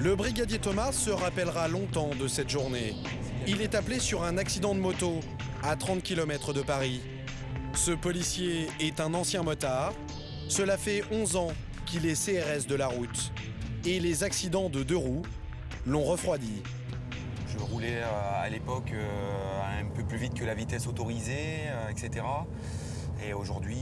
Le brigadier Thomas se rappellera longtemps de cette journée. Il est appelé sur un accident de moto à 30 km de Paris. Ce policier est un ancien motard. Cela fait 11 ans qu'il est CRS de la route. Et les accidents de deux roues l'ont refroidi. Je roulais à l'époque un peu plus vite que la vitesse autorisée, etc. Et aujourd'hui,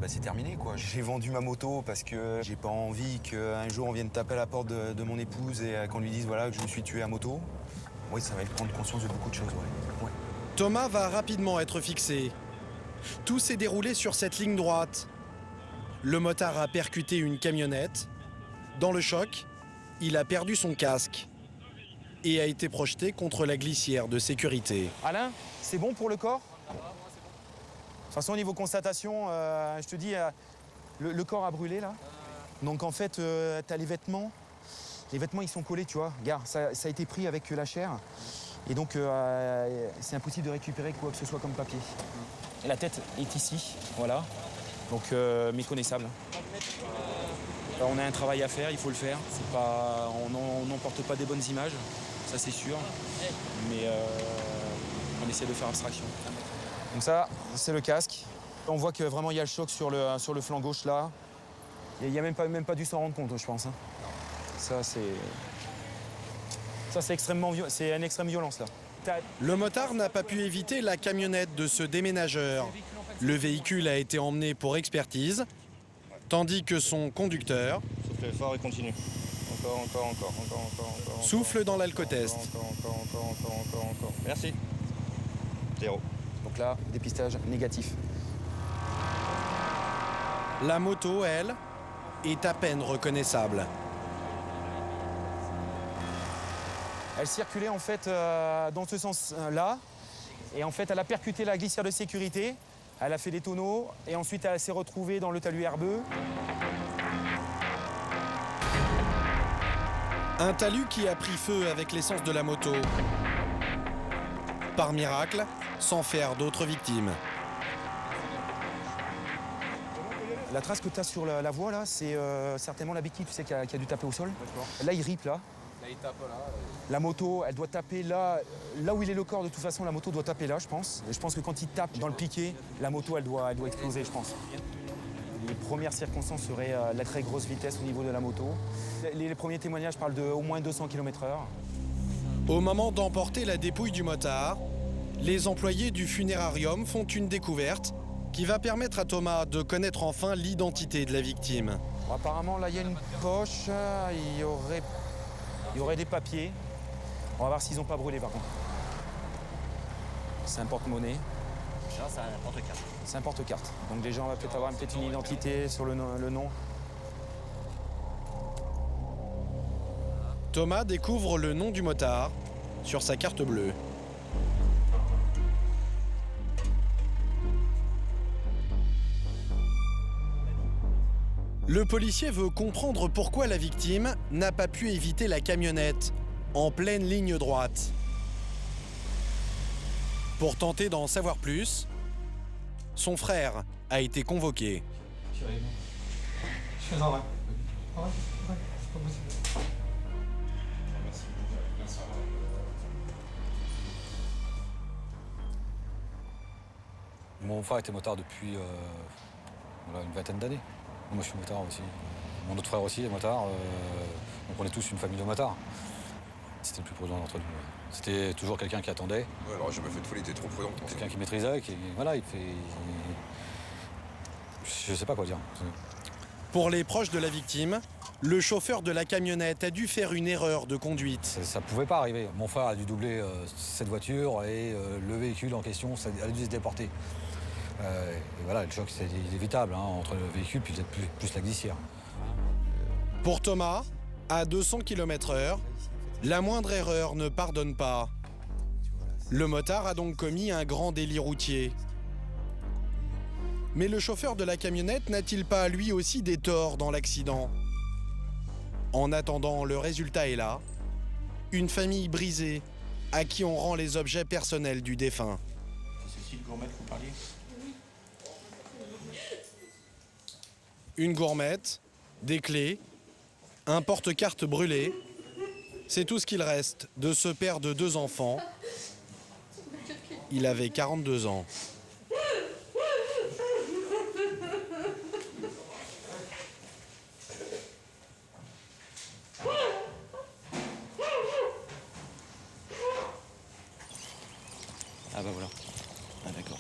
c'est terminé, quoi. J'ai vendu ma moto parce que j'ai pas envie qu'un jour on vienne taper à la porte de mon épouse et qu'on lui dise voilà, que je me suis tué à moto. Oui, ça va être prendre conscience de beaucoup de choses, ouais. Thomas va rapidement être fixé. Tout s'est déroulé sur cette ligne droite. Le motard a percuté une camionnette. Dans le choc, il a perdu son casque et a été projeté contre la glissière de sécurité. Alain, c'est bon pour le corps ? De toute façon, au niveau constatation, je te dis, le corps a brûlé, là. Donc, en fait, tu as les vêtements. Les vêtements, ils sont collés, tu vois. Regarde, ça a été pris avec la chair. Et donc, c'est impossible de récupérer quoi que ce soit comme papier. Et la tête est ici, voilà. Donc, méconnaissable. Alors, on a un travail à faire, il faut le faire. On n'emporte pas des bonnes images, ça c'est sûr. Mais on essaie de faire abstraction. Donc ça, c'est le casque. On voit que vraiment il y a le choc sur le flanc gauche là. Il n'y a même pas dû s'en rendre compte, je pense. Ça, c'est extrêmement violent. C'est une extrême violence là. Le motard n'a pas pu éviter la camionnette de ce déménageur. Le véhicule a été emmené pour expertise, tandis que son conducteur souffle fort et continue. Encore. souffle dans l'alcotest. Encore. Merci. 0. Donc là, dépistage négatif. La moto, elle, est à peine reconnaissable. Elle circulait en fait dans ce sens-là. Et en fait, elle a percuté la glissière de sécurité. Elle a fait des tonneaux. Et ensuite, elle s'est retrouvée dans le talus herbeux. Un talus qui a pris feu avec l'essence de la moto. Par miracle, sans faire d'autres victimes. La trace que tu as sur la voie, là, c'est certainement la béquille, tu sais, qui a dû taper au sol. Là, il rip, là. Là, il tape là. La moto, elle doit taper là où il est le corps. De toute façon, la moto doit taper là, je pense. Et je pense que quand il tape dans le piquet, la moto, elle doit exploser, je pense. Les premières circonstances seraient la très grosse vitesse au niveau de la moto. Les premiers témoignages parlent de au moins 200 km/h. Au moment d'emporter la dépouille du motard, les employés du funérarium font une découverte qui va permettre à Thomas de connaître enfin l'identité de la victime. Bon, apparemment, là, il y a une poche, il y aurait des papiers. On va voir s'ils n'ont pas brûlé, par contre. C'est un porte-monnaie. Ça, c'est un porte-carte. C'est un porte-carte. Donc déjà, on va peut-être avoir une identité sur le nom. Thomas découvre le nom du motard sur sa carte bleue. Le policier veut comprendre pourquoi la victime n'a pas pu éviter la camionnette en pleine ligne droite. Pour tenter d'en savoir plus, son frère a été convoqué. Mon frère était motard depuis une vingtaine d'années. Moi, je suis motard aussi. Mon autre frère aussi est motard. Donc on est tous une famille de motards. C'était le plus prudent d'entre nous. C'était toujours quelqu'un qui attendait. Ouais, alors j'ai pas fait de folie, t'es trop prudent. Quelqu'un qui maîtrisait, je sais pas quoi dire. Pour les proches de la victime, le chauffeur de la camionnette a dû faire une erreur de conduite. Ça pouvait pas arriver. Mon frère a dû doubler cette voiture et le véhicule en question, ça a dû se déporter. Et voilà, le choc, c'est inévitable entre le véhicule plus la glissière. Pour Thomas, à 200 km/h, la moindre erreur ne pardonne pas. Le motard a donc commis un grand délit routier. Mais le chauffeur de la camionnette n'a-t-il pas lui aussi des torts dans l'accident ? En attendant, le résultat est là. Une famille brisée, à qui on rend les objets personnels du défunt. C'est Cécile Gourmette que vous parliez ? Une gourmette, des clés, un porte-carte brûlé C'est tout ce qu'il reste de ce père de 2 enfants. Il avait 42 ans. Ah bah voilà. Ah d'accord.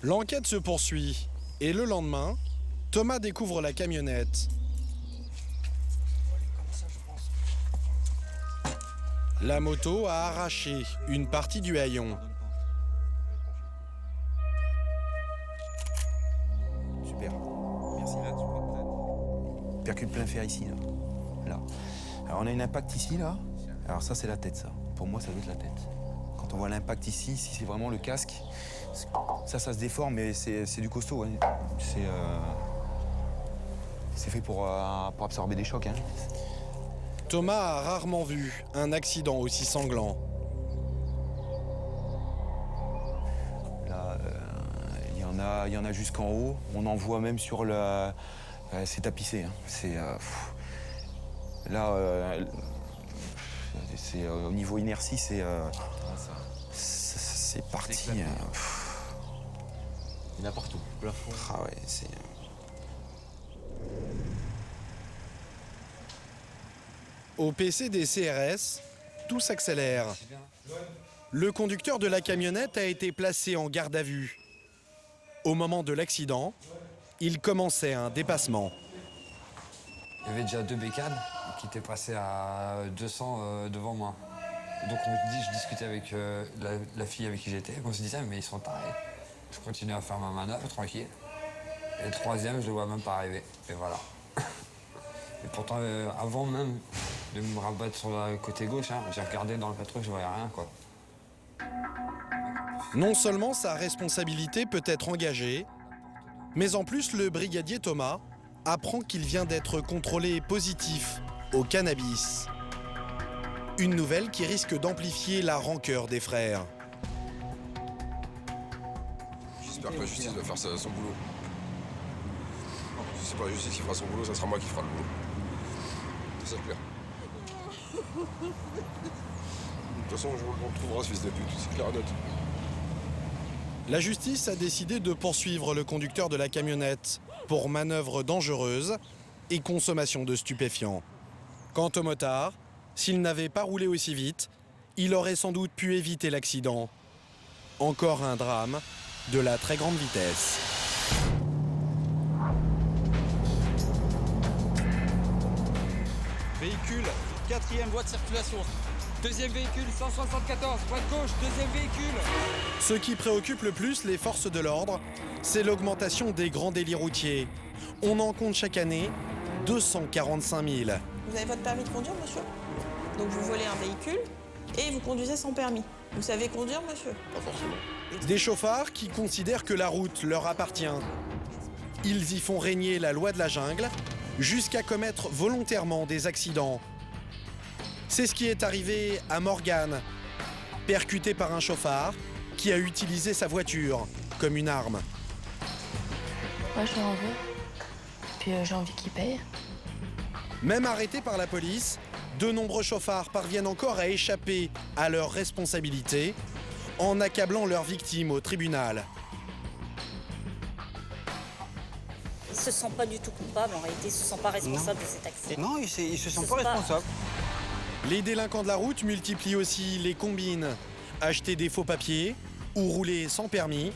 L'enquête se poursuit et le lendemain, Thomas découvre la camionnette. La moto a arraché une partie du haillon. Super. Merci. Là, tu crois que percute plein fer ici, là. Là. Alors on a une impact ici, là. Alors ça, c'est la tête, ça. Pour moi, ça doit être la tête. Quand on voit l'impact ici, si c'est vraiment le casque, ça se déforme, mais c'est du costaud. Hein. C'est fait pour absorber des chocs. Hein. Thomas a rarement vu un accident aussi sanglant. Là, il y en a jusqu'en haut. On en voit même sur le... c'est tapissé. Hein. Là, au niveau inertie, c'est parti. Il y en a partout. Plafond. Ah ouais, c'est... Au PC des CRS, tout s'accélère. Le conducteur de la camionnette a été placé en garde à vue. Au moment de l'accident, il commençait un dépassement. Il y avait déjà 2 bécanes qui étaient passées à 200 devant moi. Donc je discutais avec la fille avec qui j'étais. On se disait, mais ils sont tarés. Je continue à faire ma manœuvre tranquille. Et le troisième, je le vois même pas arriver. Et voilà. Et pourtant, avant même de me rabattre sur le côté gauche, hein, j'ai regardé dans le patrouille, je voyais rien, quoi. Non seulement sa responsabilité peut être engagée, mais en plus le brigadier Thomas apprend qu'il vient d'être contrôlé positif au cannabis. Une nouvelle qui risque d'amplifier la rancœur des frères. J'espère que la justice va faire son boulot. Si c'est pas la justice qui fera son boulot, ça sera moi qui fera le boulot. C'est ça, clair. De toute façon, on le trouvera ce fils de pute, c'est clair et net. La justice a décidé de poursuivre le conducteur de la camionnette pour manœuvre dangereuse et consommation de stupéfiants. Quant au motard, s'il n'avait pas roulé aussi vite, il aurait sans doute pu éviter l'accident. Encore un drame de la très grande vitesse. Véhicule, 4e voie de circulation. Deuxième véhicule, 174, voie de gauche, deuxième véhicule. Ce qui préoccupe le plus les forces de l'ordre, c'est l'augmentation des grands délits routiers. On en compte chaque année 245 000. Vous avez votre permis de conduire, monsieur? Donc vous volez un véhicule et vous conduisez sans permis. Vous savez conduire, monsieur? Pas forcément. Des chauffards qui considèrent que la route leur appartient. Ils y font régner la loi de la jungle jusqu'à commettre volontairement des accidents. C'est ce qui est arrivé à Morgane, percuté par un chauffard qui a utilisé sa voiture comme une arme. Moi, je l'en veux. Puis j'ai envie qu'il paye. Même arrêtés par la police, de nombreux chauffards parviennent encore à échapper à leurs responsabilités en accablant leurs victimes au tribunal. Ils ne se sentent pas du tout coupables, en réalité, ils ne se sentent pas responsables de cet accident. Non, ils se sentent pas responsables. Les délinquants de la route multiplient aussi les combines. Acheter des faux papiers ou rouler sans permis,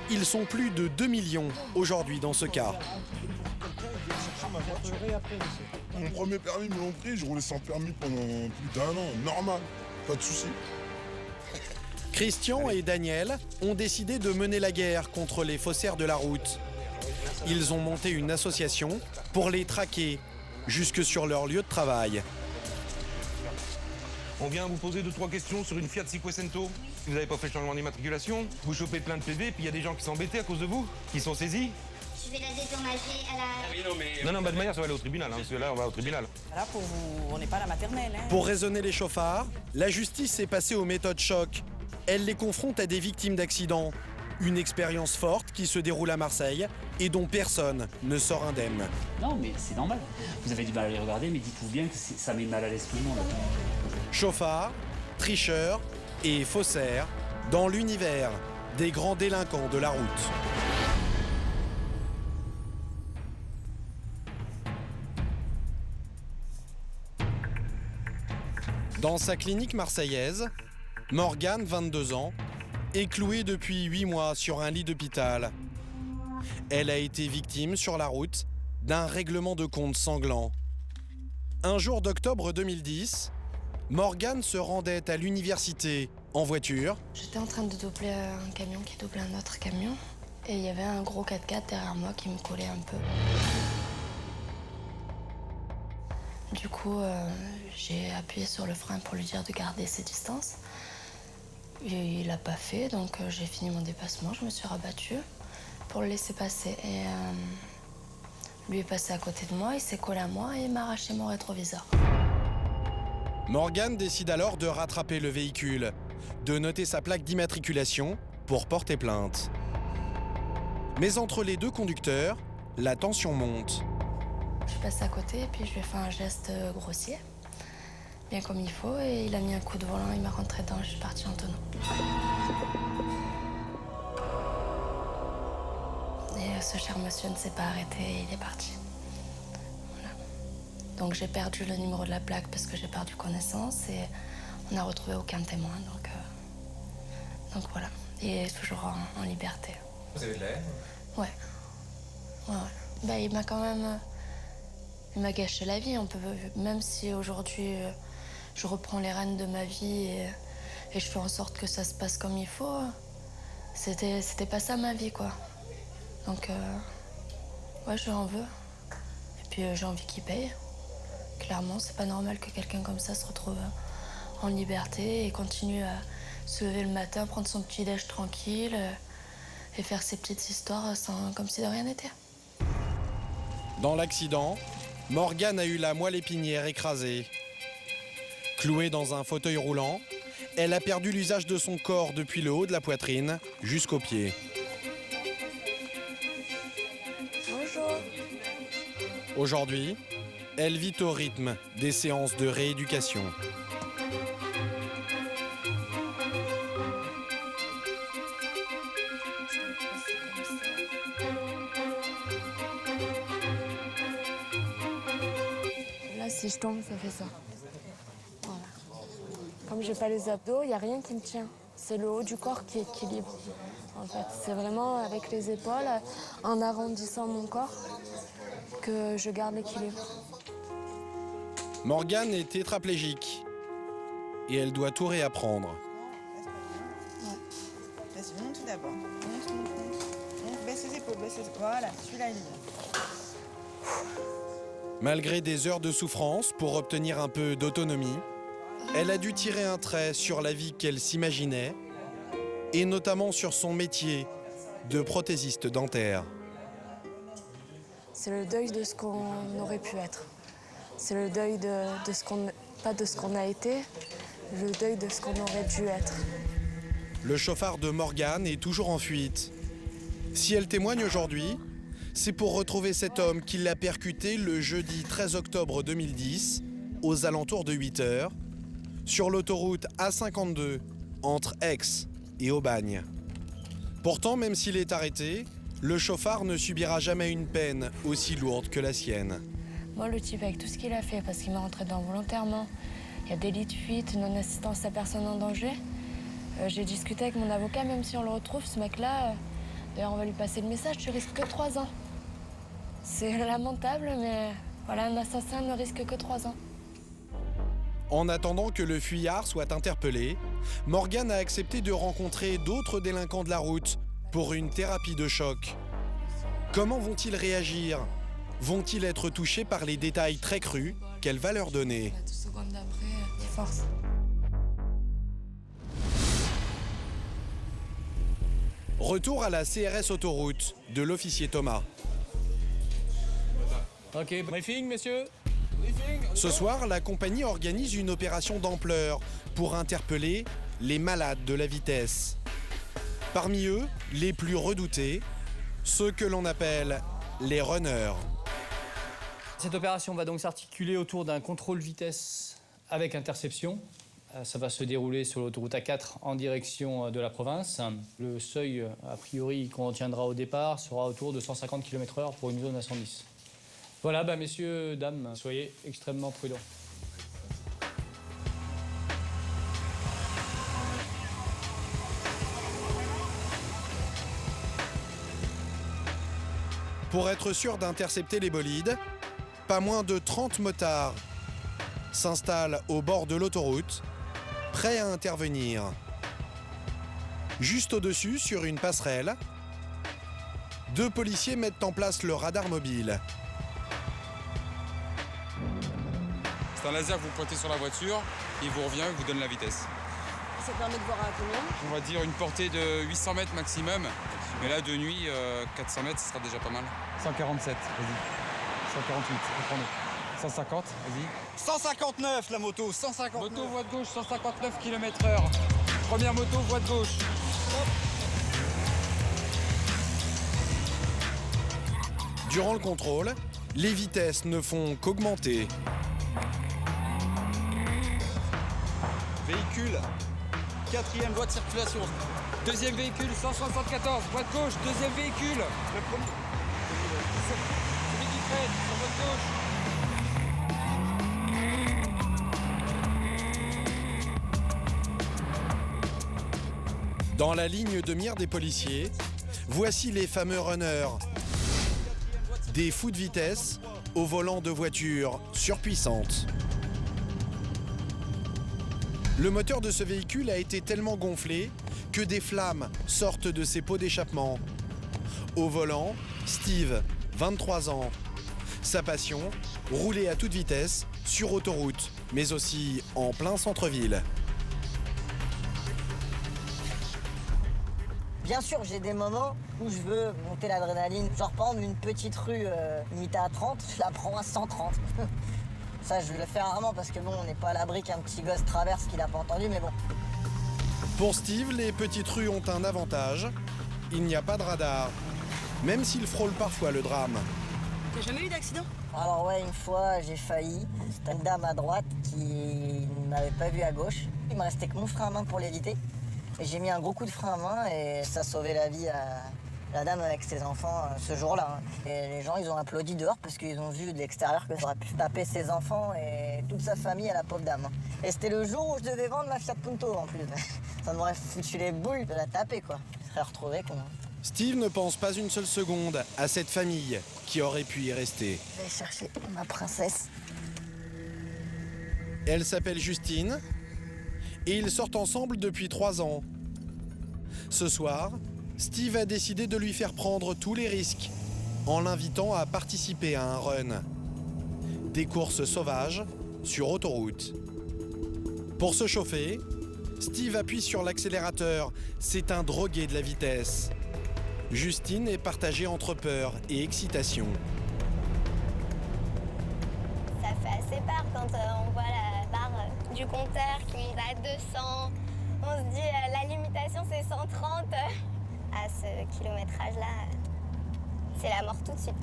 ils sont plus de 2 millions aujourd'hui dans ce cas. Mon premier permis me l'ont pris, je roulais sans permis pendant plus d'1 an, normal, pas de souci. Christian et Daniel ont décidé de mener la guerre contre les faussaires de la route. Ils ont monté une association pour les traquer jusque sur leur lieu de travail. On vient vous poser 2-3 questions sur une Fiat Cinquecento. Si vous n'avez pas fait le changement d'immatriculation, vous chopez plein de PV, puis il y a des gens qui sont embêtés à cause de vous, qui sont saisis. Je vais la dédommager à la... Non, bah de manière, ça va aller au tribunal, hein, parce que là, on va au tribunal. Là, pour vous, on n'est pas à la maternelle. Hein. Pour raisonner les chauffards, la justice est passée aux méthodes choc. Elle les confronte à des victimes d'accidents Une expérience forte qui se déroule à Marseille et dont personne ne sort indemne. Non, mais c'est normal. Vous avez du mal à les regarder, mais dites-vous bien que ça met mal à l'aise tout le monde. Chauffards, tricheurs et faussaires dans l'univers des grands délinquants de la route. Dans sa clinique marseillaise, Morgane, 22 ans, est clouée depuis 8 mois sur un lit d'hôpital. Elle a été victime sur la route d'un règlement de compte sanglant. Un jour d'octobre 2010, Morgane se rendait à l'université en voiture. J'étais en train de doubler un camion qui doublait un autre camion. Et il y avait un gros 4x4 derrière moi qui me collait un peu. Du coup, j'ai appuyé sur le frein pour lui dire de garder ses distances. Et il l'a pas fait, donc j'ai fini mon dépassement, je me suis rabattue pour le laisser passer. Et lui est passé à côté de moi, il s'est collé à moi et il m'a arraché mon rétroviseur. Morgane décide alors de rattraper le véhicule, de noter sa plaque d'immatriculation pour porter plainte. Mais entre les deux conducteurs, la tension monte. Je suis passée à côté et puis je lui ai fait un geste grossier, bien comme il faut, et il a mis un coup de volant, il m'a rentré dedans, je suis partie en tonneau. Et ce cher monsieur ne s'est pas arrêté et il est parti. Voilà. Donc j'ai perdu le numéro de la plaque parce que j'ai perdu connaissance et on n'a retrouvé aucun témoin, donc voilà. Il est toujours en liberté. Vous avez de la haine? Ouais. Bah, il m'a quand même... Il m'a gâché la vie, même si aujourd'hui je reprends les rênes de ma vie et je fais en sorte que ça se passe comme il faut. C'était pas ça ma vie, quoi. Donc, ouais, je lui en veux. Et puis j'ai envie qu'il paye. Clairement, c'est pas normal que quelqu'un comme ça se retrouve en liberté et continue à se lever le matin, prendre son petit déj tranquille et faire ses petites histoires comme si de rien n'était. Dans l'accident, Morgane a eu la moelle épinière écrasée. Clouée dans un fauteuil roulant, elle a perdu l'usage de son corps depuis le haut de la poitrine jusqu'aux pieds. Bonjour. Aujourd'hui, elle vit au rythme des séances de rééducation. Si je tombe, ça fait ça. Voilà. Comme j'ai pas les abdos, il n'y a rien qui me tient. C'est le haut du corps qui équilibre. En fait, c'est vraiment avec les épaules, en arrondissant mon corps, que je garde l'équilibre. Morgane est tétraplégique et elle doit tout réapprendre. Ouais. Vas-y, monte tout d'abord. Monte, baisse les épaules, baisse les épaules. Voilà, suis la ligne. Malgré des heures de souffrance pour obtenir un peu d'autonomie, elle a dû tirer un trait sur la vie qu'elle s'imaginait et notamment sur son métier de prothésiste dentaire. C'est le deuil de ce qu'on aurait pu être. C'est le deuil de ce qu'on, pas de ce qu'on a été, le deuil de ce qu'on aurait dû être. Le chauffard de Morgane est toujours en fuite. Si elle témoigne aujourd'hui, c'est pour retrouver cet homme qui l'a percuté le jeudi 13 octobre 2010, aux alentours de 8 h, sur l'autoroute A52, entre Aix et Aubagne. Pourtant, même s'il est arrêté, le chauffard ne subira jamais une peine aussi lourde que la sienne. Moi, le type, avec tout ce qu'il a fait, parce qu'il m'a rentré dedans volontairement, il y a délit de fuite, non-assistance à personne en danger. J'ai discuté avec mon avocat, même si on le retrouve, ce mec-là, d'ailleurs, on va lui passer le message, tu risques que 3 ans. C'est lamentable, mais voilà, un assassin ne risque que 3 ans. En attendant que le fuyard soit interpellé, Morgane a accepté de rencontrer d'autres délinquants de la route pour une thérapie de choc. Comment vont-ils réagir? Vont-ils être touchés par les détails très crus qu'elle va leur donner? 2 secondes d'après, force. Retour à la CRS autoroute de l'officier Thomas. Ok, briefing, messieurs. Ce soir, la compagnie organise une opération d'ampleur pour interpeller les malades de la vitesse. Parmi eux, les plus redoutés, ceux que l'on appelle les runners. Cette opération va donc s'articuler autour d'un contrôle vitesse avec interception. Ça va se dérouler sur l'autoroute A4 en direction de la province. Le seuil, a priori, qu'on retiendra au départ sera autour de 150 km/h pour une zone à 110. Voilà, messieurs, dames, soyez extrêmement prudents. Pour être sûr d'intercepter les bolides, pas moins de 30 motards s'installent au bord de l'autoroute, prêts à intervenir. Juste au-dessus, sur une passerelle, 2 policiers mettent en place le radar mobile. C'est un laser que vous pointez sur la voiture, il vous revient et vous donne la vitesse. Ça permet de voir à combien? On va dire une portée de 800 mètres maximum, mais là de nuit, 400 mètres, ce sera déjà pas mal. 147, vas-y. 148, reprends-le. 150, vas-y. 159 la moto, 159. Moto voie de gauche, 159 km/h. Première moto voie de gauche. Durant le contrôle, les vitesses ne font qu'augmenter. Véhicule, 4e voie de circulation. Deuxième véhicule, 174, voie de gauche. Deuxième véhicule, le premier. Celui qui traîne, sur votre gauche. Dans la ligne de mire des policiers, voici les fameux runners. Des fous de vitesse au volant de voitures surpuissantes. Le moteur de ce véhicule a été tellement gonflé que des flammes sortent de ses pots d'échappement. Au volant, Steve, 23 ans. Sa passion, rouler à toute vitesse sur autoroute, mais aussi en plein centre-ville. Bien sûr, j'ai des moments où je veux monter l'adrénaline. Genre, par exemple, une petite rue limitée à 30, je la prends à 130. Ça, je le fais rarement parce que bon, on n'est pas à l'abri qu'un petit gosse traverse qu'il n'a pas entendu, mais bon. Pour Steve, les petites rues ont un avantage. Il n'y a pas de radar, même s'il frôle parfois le drame. T'as jamais eu d'accident? Alors ouais, une fois, j'ai failli. C'était une dame à droite qui m'avait pas vu à gauche. Il me restait que mon frein à main pour l'éviter. Et j'ai mis un gros coup de frein à main et ça a sauvé la vie à la dame avec ses enfants ce jour-là. Et les gens, ils ont applaudi dehors parce qu'ils ont vu de l'extérieur que j'aurais pu taper ses enfants et toute sa famille à la pauvre dame. Et c'était le jour où je devais vendre ma Fiat Punto en plus. Ça m'aurait foutu les boules de la taper, quoi. Je serais retrouvé, quoi. Steve ne pense pas une seule seconde à cette famille qui aurait pu y rester. Je vais chercher ma princesse. Elle s'appelle Justine et ils sortent ensemble depuis 3 ans. Ce soir, Steve a décidé de lui faire prendre tous les risques en l'invitant à participer à un run. Des courses sauvages sur autoroute. Pour se chauffer, Steve appuie sur l'accélérateur. C'est un drogué de la vitesse. Justine est partagée entre peur et excitation. Ça fait assez peur quand on voit la barre du compteur qui monte à 200. On se dit la limitation c'est 130. À ce kilométrage-là, c'est la mort tout de suite.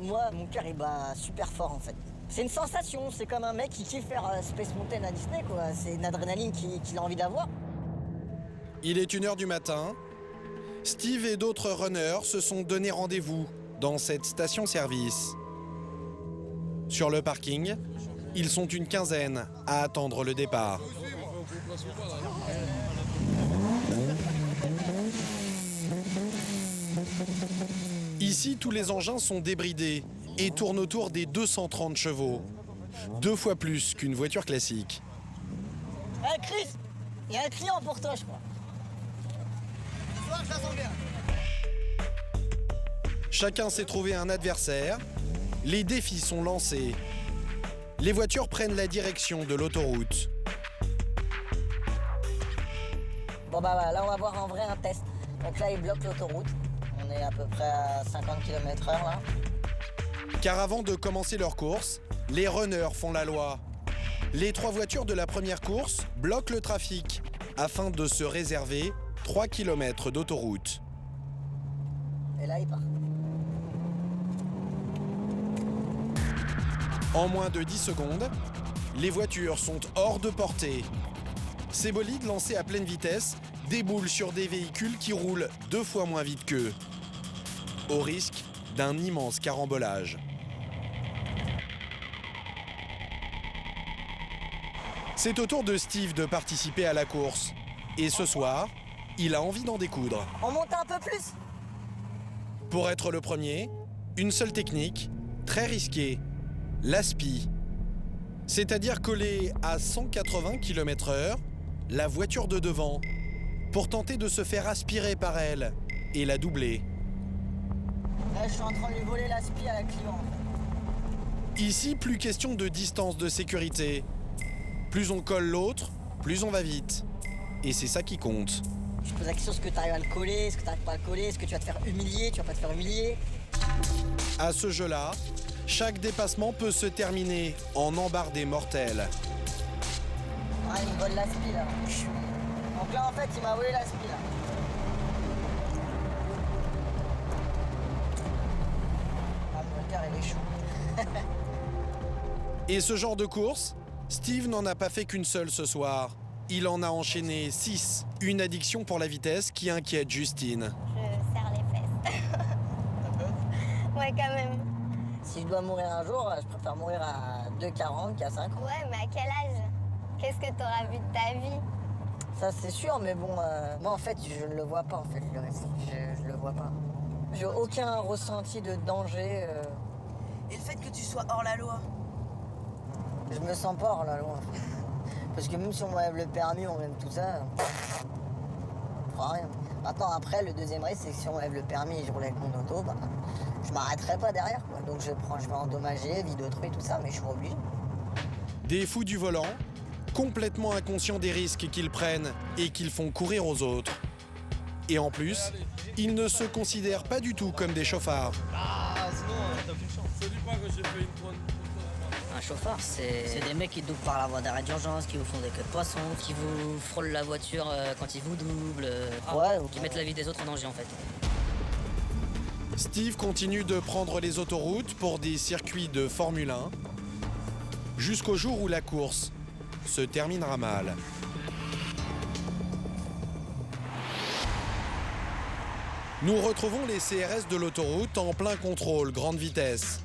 Moi, mon cœur il bat super fort en fait. C'est une sensation, c'est comme un mec qui kiffe faire Space Mountain à Disney, quoi. C'est une adrénaline qu'il a envie d'avoir. Il est 1h du matin. Steve et d'autres runners se sont donné rendez-vous dans cette station-service. Sur le parking, ils sont une quinzaine à attendre le départ. Ici, tous les engins sont débridés et tournent autour des 230 chevaux. 2 fois plus qu'une voiture classique. Hey Chris, il y a un client pour toi, je crois. Ce soir, je la sens bien. Chacun s'est trouvé un adversaire. Les défis sont lancés. Les voitures prennent la direction de l'autoroute. Bon bah là, on va voir en vrai un test. Donc là, il bloque l'autoroute. On est à peu près à 50 km/h là. Car avant de commencer leur course, les runners font la loi. Les 3 voitures de la première course bloquent le trafic afin de se réserver 3 km d'autoroute. Et là, il part. En moins de 10 secondes, les voitures sont hors de portée. Ces bolides lancés à pleine vitesse déboulent sur des véhicules qui roulent 2 fois moins vite qu'eux, au risque d'un immense carambolage. C'est au tour de Steve de participer à la course. Et ce soir, il a envie d'en découdre. On monte un peu plus. Pour être le premier, une seule technique, très risquée, l'aspi. C'est-à-dire coller à 180 km/h la voiture de devant pour tenter de se faire aspirer par elle et la doubler. Là, je suis en train de lui voler l'aspi à la Clio. Ici, plus question de distance de sécurité. Plus on colle l'autre, plus on va vite. Et c'est ça qui compte. Je pose la question, est-ce que tu arrives à le coller, est-ce que tu n'arrives pas à le coller, est-ce que tu vas te faire humilier, tu vas pas te faire humilier. À ce jeu-là, chaque dépassement peut se terminer en embardée mortelle. Ah, il me vole l'aspi là. Donc là, en fait, il m'a volé l'aspi là. Ah, mon moteur, il est chaud. Et ce genre de course, Steve n'en a pas fait qu'une seule ce soir. Il en a enchaîné 6. Une addiction pour la vitesse qui inquiète Justine. Je serre les fesses. Ouais, quand même. Si je dois mourir un jour, je préfère mourir à 2,40 qu'à 5 ans. Ouais, mais à quel âge? Qu'est-ce que t'auras vu de ta vie? Ça, c'est sûr, mais bon, moi, en fait, je ne le vois pas, en fait, le risque. Je le vois pas. J'ai aucun ressenti de danger. Et le fait que tu sois hors la loi? Je me sens pas hors la loi. Parce que même si on m'enlève le permis, on m'enlève tout ça, je crois rien. Maintenant, après, le deuxième risque, c'est que si on m'enlève le permis et je roule avec mon auto, bah, je m'arrêterai pas derrière, quoi. Donc je vais endommager, vie d'autrui, tout ça, mais je suis obligé. Des fous du volant, complètement inconscients des risques qu'ils prennent et qu'ils font courir aux autres. Et en plus, ils ne se considèrent pas du tout comme des chauffards. Ah, sinon, t'as aucune chance. Je te dis pas que j'ai fait une pointe. Un chauffeur, c'est des mecs qui doublent par la voie d'arrêt d'urgence, qui vous font des queues de poisson, qui vous frôlent la voiture quand ils vous doublent, qui mettent la vie des autres en danger en fait. Steve continue de prendre les autoroutes pour des circuits de Formule 1 jusqu'au jour où la course se terminera mal. Nous retrouvons les CRS de l'autoroute en plein contrôle, grande vitesse.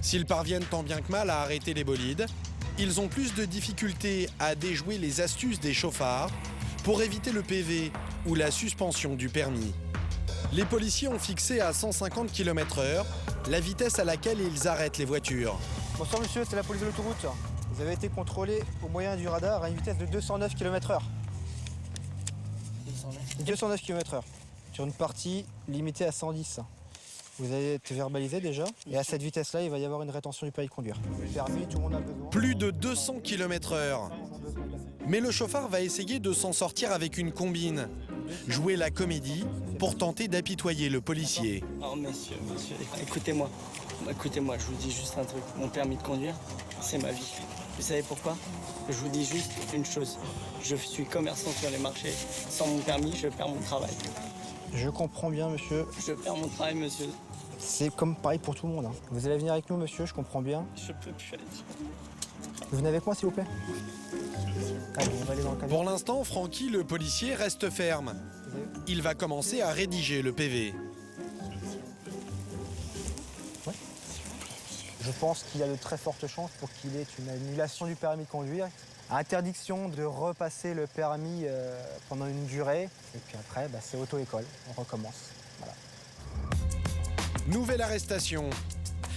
S'ils parviennent tant bien que mal à arrêter les bolides, ils ont plus de difficultés à déjouer les astuces des chauffards pour éviter le PV ou la suspension du permis. Les policiers ont fixé à 150 km/h la vitesse à laquelle ils arrêtent les voitures. Bonsoir monsieur, c'est la police de l'autoroute. Vous avez été contrôlé au moyen du radar à une vitesse de 209 km/h. 209 km/h. Sur une partie limitée à 110. Vous allez être verbalisé déjà. Et à cette vitesse-là, il va y avoir une rétention du permis de conduire. Le permis, tout le monde a besoin. Plus de 200 km/h. Mais le chauffard va essayer de s'en sortir avec une combine. Jouer la comédie pour tenter d'apitoyer le policier. Oh monsieur, écoutez-moi, je vous dis juste un truc. Mon permis de conduire, c'est ma vie. Vous savez pourquoi? Je vous dis juste une chose. Je suis commerçant sur les marchés. Sans mon permis, je perds mon travail. Je comprends bien, monsieur. Je perds mon travail, monsieur. C'est comme pareil pour tout le monde. Hein. Vous allez venir avec nous, monsieur, je comprends bien. Je peux plus aller. Vous venez avec moi, s'il vous plaît? Allez, on va aller dans le camion. Pour l'instant, Francky, le policier, reste ferme. Il va commencer à rédiger le PV. Ouais. Je pense qu'il y a de très fortes chances pour qu'il ait une annulation du permis de conduire. Interdiction de repasser le permis pendant une durée. Et puis après, c'est auto-école. On recommence. Voilà. Nouvelle arrestation.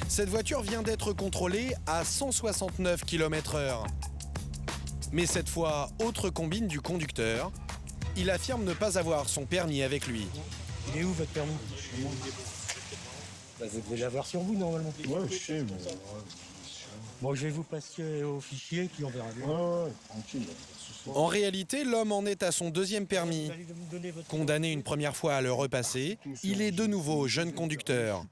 Cette voiture vient d'être contrôlée à 169 km/h. Mais cette fois, autre combine du conducteur. Il affirme ne pas avoir son permis avec lui. Il est où votre permis? Vous devez l'avoir sur vous normalement. Ouais, je sais, mais... Bon, je vais vous passer au fichier, puis on verra bien. Ouais, tranquille. En réalité, l'homme en est à son deuxième permis. Condamné une première fois à le repasser, il est de nouveau jeune conducteur.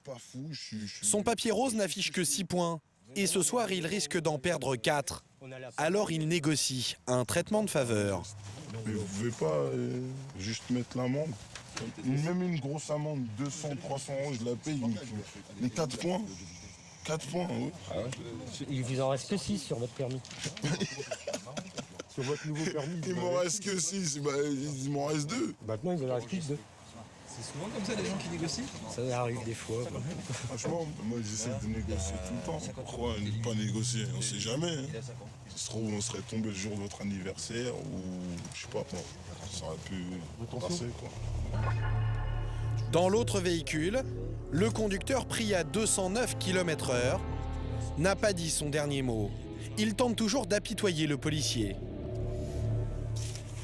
Son papier rose n'affiche que 6 points. Et ce soir, il risque d'en perdre 4. Alors il négocie un traitement de faveur. Mais vous pouvez pas juste mettre l'amende. Même une grosse amende, 200, 300 euros, je la paye. Mais 4 points. 4 points, oui. Il vous en reste que 6 sur votre permis. Sur votre nouveau permis. Il m'en reste que 6, bah, il m'en reste 2. Maintenant, il en reste plus que 2. C'est souvent comme ça les gens qui négocient? Ça arrive des fois. Franchement, moi j'essaie de négocier tout le temps. Pourquoi ne pas négocier? On sait jamais. Hein. Ça se trouve, on serait tombé le jour de votre anniversaire ou je sais pas, bon, ça aurait pu passer quoi. Dans l'autre véhicule, le conducteur pris à 209 km/h n'a pas dit son dernier mot. Il tente toujours d'apitoyer le policier.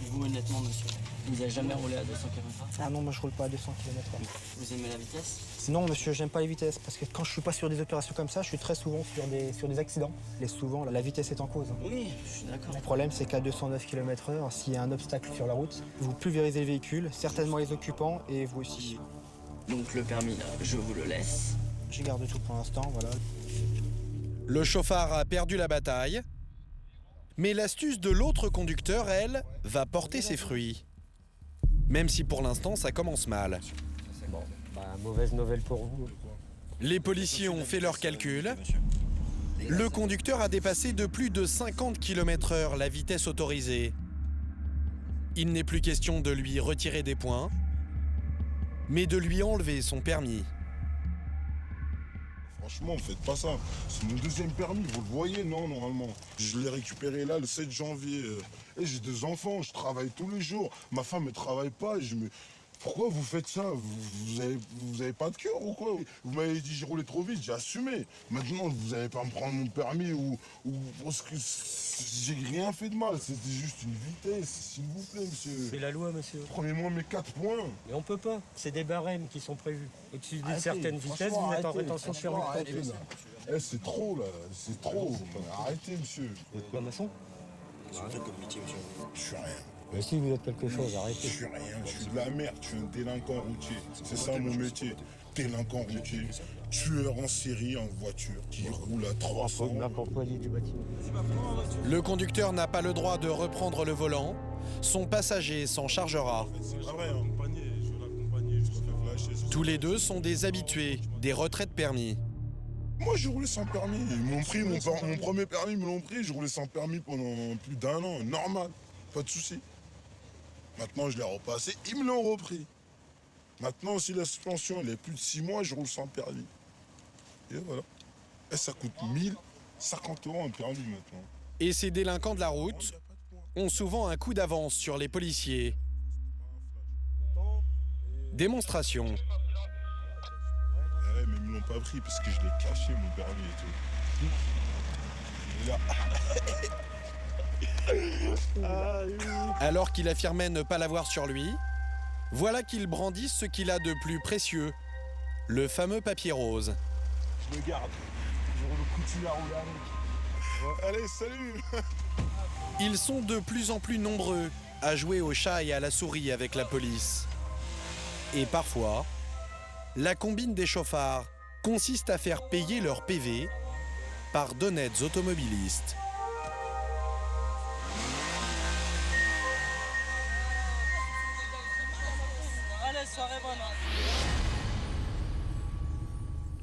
Vous, honnêtement, monsieur, vous n'avez jamais roulé à 200 km/h? Ah non, moi je roule pas à 200 km/h. Vous aimez la vitesse? Non, monsieur, j'aime pas les vitesses, parce que quand je suis pas sur des opérations comme ça, je suis très souvent sur des accidents. Et souvent, la vitesse est en cause. Oui, je suis d'accord. Le problème, c'est qu'à 209 km/h, s'il y a un obstacle sur la route, vous pulvérisez le véhicule, certainement les occupants, et vous aussi. Donc le permis, là, je vous le laisse. Je garde tout pour l'instant, voilà. Le chauffard a perdu la bataille, mais l'astuce de l'autre conducteur, elle, va porter ses fruits. Même si pour l'instant, ça commence mal. Bon, mauvaise nouvelle pour vous. Les policiers ont fait leurs calculs. Le conducteur a dépassé de plus de 50 km/h la vitesse autorisée. Il n'est plus question de lui retirer des points, mais de lui enlever son permis. Franchement, faites pas ça. C'est mon deuxième permis, vous le voyez, non, normalement. Je l'ai récupéré là le 7 janvier. Et j'ai 2 enfants, je travaille tous les jours. Ma femme ne travaille pas. Et je me... Pourquoi vous faites ça? Vous avez pas de cœur ou quoi? Vous m'avez dit j'ai roulé trop vite, j'ai assumé. Maintenant, vous n'allez pas me prendre mon permis ou parce que j'ai rien fait de mal. C'était juste une vitesse, s'il vous plaît, monsieur. C'est la loi, monsieur. Prenez-moi mes 4 points. Mais on peut pas. C'est des barèmes qui sont prévus. Au-dessus d'une certaine vitesse, vous êtes en rétention de permis de conduire. C'est trop, là. C'est trop. Arrêtez, monsieur. Vous êtes quoi, maçon? Qu'est-ce que vous faites comme métier, monsieur? Je suis rien. Mais si vous êtes quelque chose, arrêtez. Je suis rien, je suis de la merde, je suis un délinquant routier. C'est ça mon métier. Délinquant routier, tueur en série en voiture, qui roule à 300. N'importe quoi du bâtiment. Le conducteur n'a pas le droit de reprendre le volant. Son passager s'en chargera. Tous les deux sont des habitués, des retraits de permis. Moi, j'ai roulé sans permis. Ils m'ont pris mon premier permis, ils me l'ont pris. J'ai roulé sans permis pendant plus d'1 an. Normal, pas de souci. Maintenant, je l'ai repassé, ils me l'ont repris. Maintenant, si la suspension elle est plus de 6 mois, je roule sans permis. Et voilà. Et ça coûte 1050 € un permis maintenant. Et ces délinquants de la route ont souvent un coup d'avance sur les policiers. Démonstration. Ouais, mais ils me l'ont pas pris parce que je l'ai caché, mon permis et tout. Et là... Alors qu'il affirmait ne pas l'avoir sur lui, voilà qu'il brandit ce qu'il a de plus précieux, le fameux papier rose. Je le garde. Je continue à rouler avec. Allez, salut. Ils sont de plus en plus nombreux à jouer au chat et à la souris avec la police. Et parfois, la combine des chauffards consiste à faire payer leur PV par d'honnêtes automobilistes.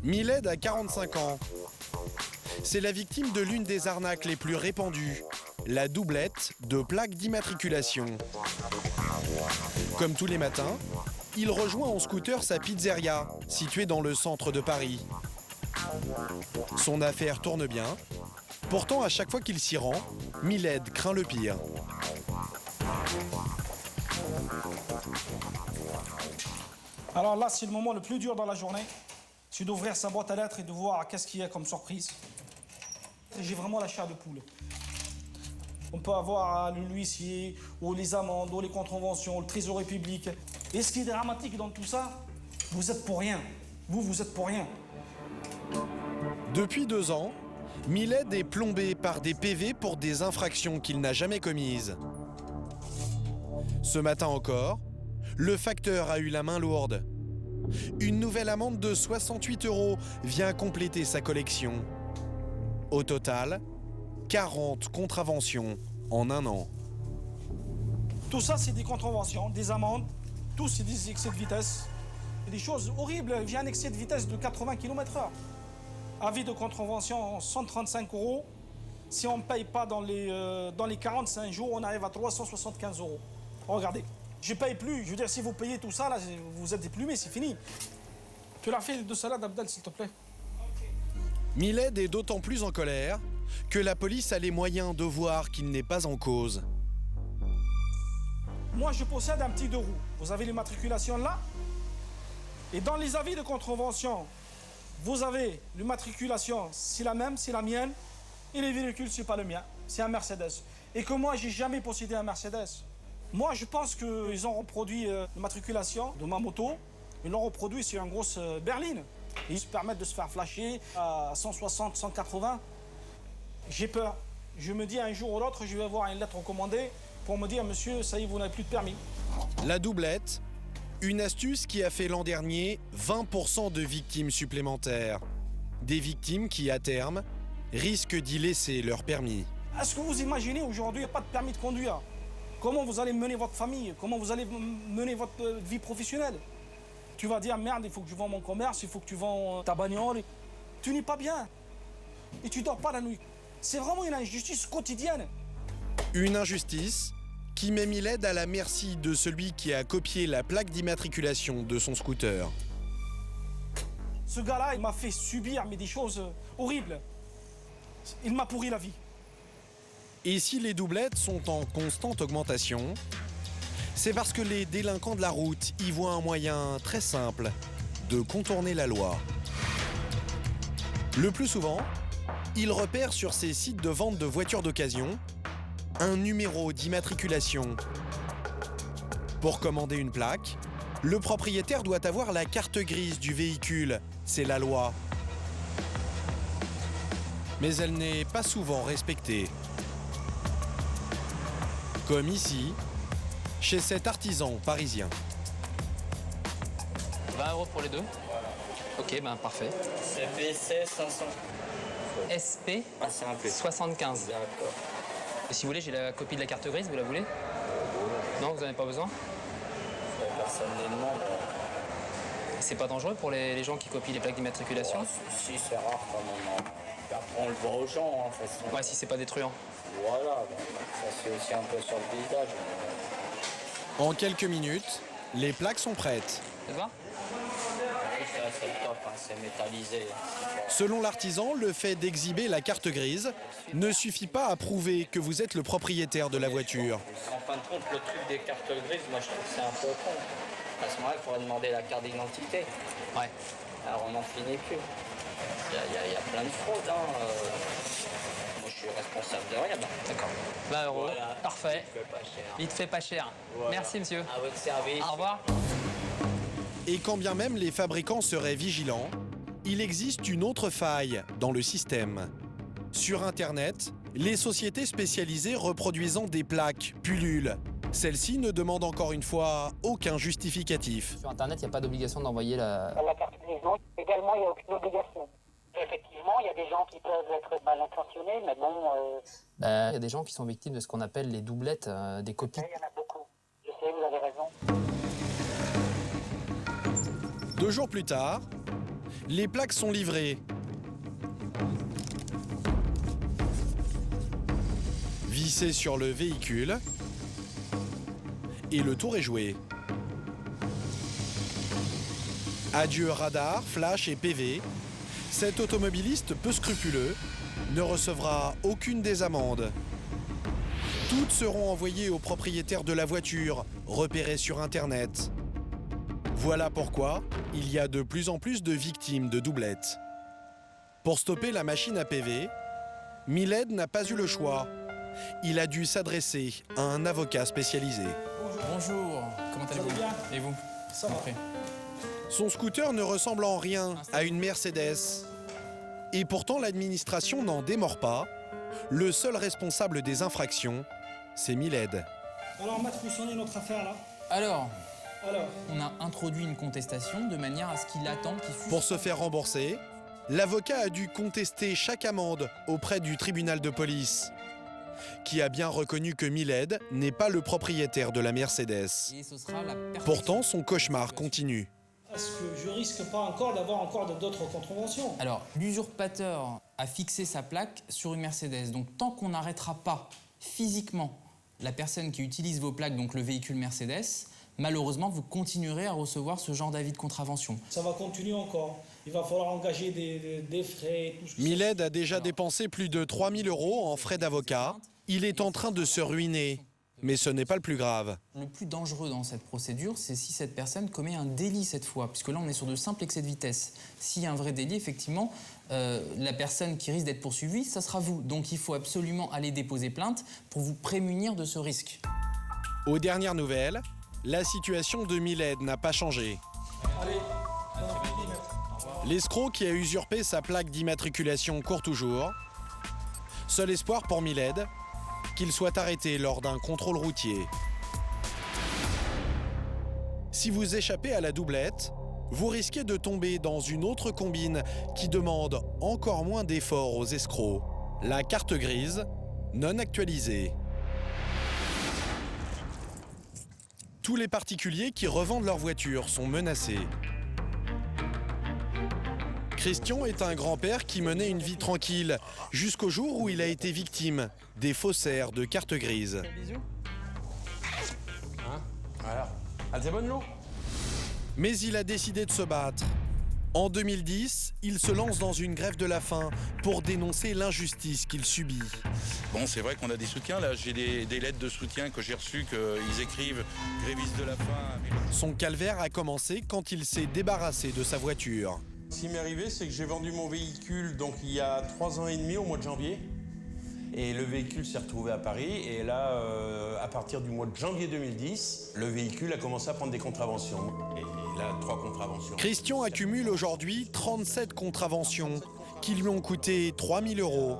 Miled a 45 ans. C'est la victime de l'une des arnaques les plus répandues, la doublette de plaques d'immatriculation. Comme tous les matins, il rejoint en scooter sa pizzeria, située dans le centre de Paris. Son affaire tourne bien. Pourtant, à chaque fois qu'il s'y rend, Miled craint le pire. Alors là, c'est le moment le plus dur dans la journée. C'est d'ouvrir sa boîte à lettres et de voir qu'est-ce qu'il y a comme surprise. J'ai vraiment la chair de poule. On peut avoir l'huissier, ou les amendes, ou les contraventions, le trésor public. Et ce qui est dramatique dans tout ça, vous êtes pour rien. Vous êtes pour rien. Depuis 2 ans, Miled est plombé par des PV pour des infractions qu'il n'a jamais commises. Ce matin encore, le facteur a eu la main lourde. Une nouvelle amende de 68 € vient compléter sa collection. Au total, 40 contraventions en un an. Tout ça, c'est des contraventions, des amendes, tout c'est des excès de vitesse. Des choses horribles. J'ai un excès de vitesse de 80 km/h. Avis de contravention, 135 €. Si on ne paye pas dans les 45 jours, on arrive à 375 €. Regardez, je ne paye plus. Je veux dire, si vous payez tout ça, là, vous êtes déplumé, c'est fini. Tu l'as fait de salade, Abdel, s'il te plaît. Miled est d'autant plus en colère que la police a les moyens de voir qu'il n'est pas en cause. Moi, je possède un petit 2 roues. Vous avez l'immatriculation là. Et dans les avis de contravention, vous avez l'immatriculation, c'est la même, c'est la mienne. Et les véhicules, c'est pas le mien, c'est un Mercedes. Et que moi, j'ai jamais possédé un Mercedes. Moi, je pense qu'ils ont reproduit l'immatriculation de ma moto. Ils l'ont reproduit sur une grosse berline. Ils se permettent de se faire flasher à 160, 180. J'ai peur. Je me dis un jour ou l'autre, je vais avoir une lettre recommandée pour me dire, monsieur, ça y est, vous n'avez plus de permis. La doublette, une astuce qui a fait l'an dernier 20% de victimes supplémentaires. Des victimes qui, à terme, risquent d'y laisser leur permis. Est-ce que vous imaginez aujourd'hui, il n'y a pas de permis de conduire? Comment vous allez mener votre famille? Comment vous allez mener votre vie professionnelle? Tu vas dire, merde, il faut que je vende mon commerce, il faut que tu vends ta bagnole. Tu n'es pas bien. Et tu dors pas la nuit. C'est vraiment une injustice quotidienne. Une injustice qui met Miled à la merci de celui qui a copié la plaque d'immatriculation de son scooter. Ce gars-là, il m'a fait subir des choses horribles. Il m'a pourri la vie. Et si les doublettes sont en constante augmentation, c'est parce que les délinquants de la route y voient un moyen très simple de contourner la loi. Le plus souvent, ils repèrent sur ces sites de vente de voitures d'occasion un numéro d'immatriculation. Pour commander une plaque, le propriétaire doit avoir la carte grise du véhicule, c'est la loi. Mais elle n'est pas souvent respectée. Comme ici, chez cet artisan parisien. 20 € pour les deux. Ok, ben parfait. CPC 500. SP 75. D'accord. Si vous voulez, j'ai la copie de la carte grise, vous la voulez? Non, vous n'en avez pas besoin? Personne ne demande. C'est pas dangereux pour les gens qui copient les plaques d'immatriculation? Si, c'est rare quand même. Après, on le voit aux gens, de toute façon. Ouais, si c'est pas détruisant. Voilà, ça se fait aussi un peu sur le visage. En quelques minutes, les plaques sont prêtes. Ça te va? C'est le top, c'est métallisé. Selon l'artisan, le fait d'exhiber la carte grise ne suffit pas à prouver que vous êtes le propriétaire de la voiture. En fin de compte, le truc des cartes grises, moi je trouve que c'est un peu con. À ce moment-là, il faudrait demander la carte d'identité. Ouais. Alors on n'en finit plus. Il y a plein de fraudes. Moi je suis responsable de rien. D'accord. 20 €. Voilà. Parfait. Il te fait pas cher. Il te fait pas cher. Voilà. Merci, monsieur. À votre service. Au revoir. Et quand bien même les fabricants seraient vigilants, il existe une autre faille dans le système. Sur Internet, les sociétés spécialisées reproduisant des plaques pullulent. Celles-ci ne demandent encore une fois aucun justificatif. Sur Internet, il n'y a pas d'obligation d'envoyer la carte grise, non. Également, il n'y a aucune obligation. Effectivement, il y a des gens qui peuvent être mal intentionnés, mais bon... Il y a des gens qui sont victimes de ce qu'on appelle les doublettes, des copies. Il y en a beaucoup. Je sais, vous avez raison. 2 jours plus tard, les plaques sont livrées. Vissées sur le véhicule. Et le tour est joué. Adieu radar, flash et PV. Cet automobiliste peu scrupuleux ne recevra aucune des amendes. Toutes seront envoyées au propriétaire de la voiture, repérée sur Internet. Voilà pourquoi il y a de plus en plus de victimes de doublettes. Pour stopper la machine à PV, Miled n'a pas eu le choix. Il a dû s'adresser à un avocat spécialisé. Bonjour, comment allez-vous? Et vous? Ça va. Son scooter ne ressemble en rien à une Mercedes. Et pourtant, l'administration n'en démord pas. Le seul responsable des infractions, c'est Miled. Alors, maître, où s'en est notre affaire, là? Alors, on a introduit une contestation de manière à ce qu'il attende qu'il suspende. Pour se faire rembourser, l'avocat a dû contester chaque amende auprès du tribunal de police, qui a bien reconnu que Miled n'est pas le propriétaire de la Mercedes. Pourtant, son cauchemar continue. Est-ce que je risque pas encore d'avoir encore d'autres contraventions? Alors, l'usurpateur a fixé sa plaque sur une Mercedes. Donc, tant qu'on n'arrêtera pas physiquement la personne qui utilise vos plaques, donc le véhicule Mercedes, malheureusement, vous continuerez à recevoir ce genre d'avis de contravention. Ça va continuer encore. Il va falloir engager des frais. Tout ce que Miled a déjà dépensé plus de 3 000 € en frais d'avocat. Il est en train de se ruiner. Mais ce n'est pas le plus grave. Le plus dangereux dans cette procédure, c'est si cette personne commet un délit cette fois, puisque là, on est sur de simples excès de vitesse. S'il y a un vrai délit, effectivement, la personne qui risque d'être poursuivie, ça sera vous. Donc il faut absolument aller déposer plainte pour vous prémunir de ce risque. Aux dernières nouvelles, la situation de Miled n'a pas changé. L'escroc qui a usurpé sa plaque d'immatriculation court toujours. Seul espoir pour Miled, qu'il soit arrêté lors d'un contrôle routier. Si vous échappez à la doublette, vous risquez de tomber dans une autre combine qui demande encore moins d'efforts aux escrocs. La carte grise, non actualisée. Tous les particuliers qui revendent leur voiture sont menacés. Christian est un grand-père qui menait une vie tranquille jusqu'au jour où il a été victime des faussaires de carte grise. Voilà. Elle est bonne l'eau? Mais il a décidé de se battre. En 2010, il se lance dans une grève de la faim pour dénoncer l'injustice qu'il subit. Bon, c'est vrai qu'on a des soutiens, là. J'ai des lettres de soutien que j'ai reçues, qu'ils écrivent « Grévistes de la faim ». Son calvaire a commencé quand il s'est débarrassé de sa voiture. Ce qui m'est arrivé, c'est que j'ai vendu mon véhicule donc, il y a 3 ans et demi, au mois de janvier. Et le véhicule s'est retrouvé à Paris. Et là, à partir du mois de janvier 2010, le véhicule a commencé à prendre des contraventions. Et là, 3 contraventions. Christian accumule aujourd'hui 37 contraventions qui lui ont coûté 3 000 €.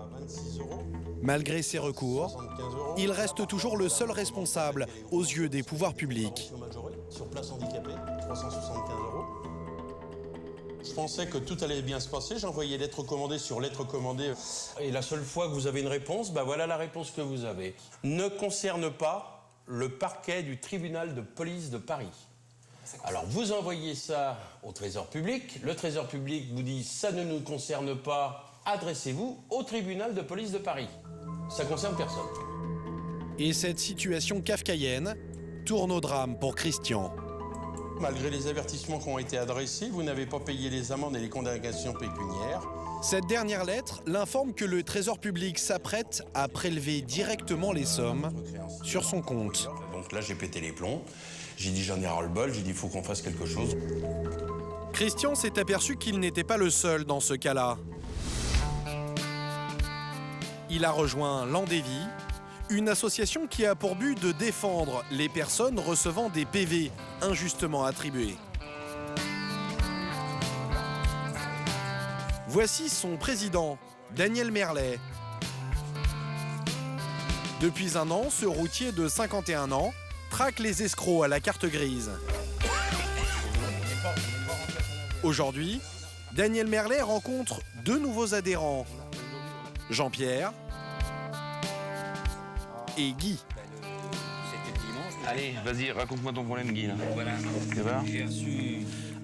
Malgré ses recours, il reste toujours le seul responsable aux yeux des pouvoirs publics. Sur place handicapée, 375 €. Je pensais que tout allait bien se passer. J'envoyais lettre commandée sur lettre commandée. Et la seule fois que vous avez une réponse, ben voilà la réponse que vous avez. Ne concerne pas le parquet du tribunal de police de Paris. Alors vous envoyez ça au Trésor public. Le Trésor public vous dit ça ne nous concerne pas. Adressez-vous au tribunal de police de Paris. Ça concerne personne. Et cette situation kafkaïenne tourne au drame pour Christian. Malgré les avertissements qui ont été adressés, vous n'avez pas payé les amendes et les condamnations pécuniaires. Cette dernière lettre l'informe que le Trésor public s'apprête à prélever directement les sommes sur son compte. Donc là, j'ai pété les plombs. J'ai dit j'en ai ras-le-bol, j'ai dit il faut qu'on fasse quelque chose. Christian s'est aperçu qu'il n'était pas le seul dans ce cas-là. Il a rejoint Landévie, une association qui a pour but de défendre les personnes recevant des PV injustement attribués. Voici son président, Daniel Merlet. Depuis un an, ce routier de 51 ans traque les escrocs à la carte grise. Aujourd'hui, Daniel Merlet rencontre 2 nouveaux adhérents, Jean-Pierre et Guy. Allez, vas-y, raconte-moi ton problème, Guy. Là. Voilà. Ça va ?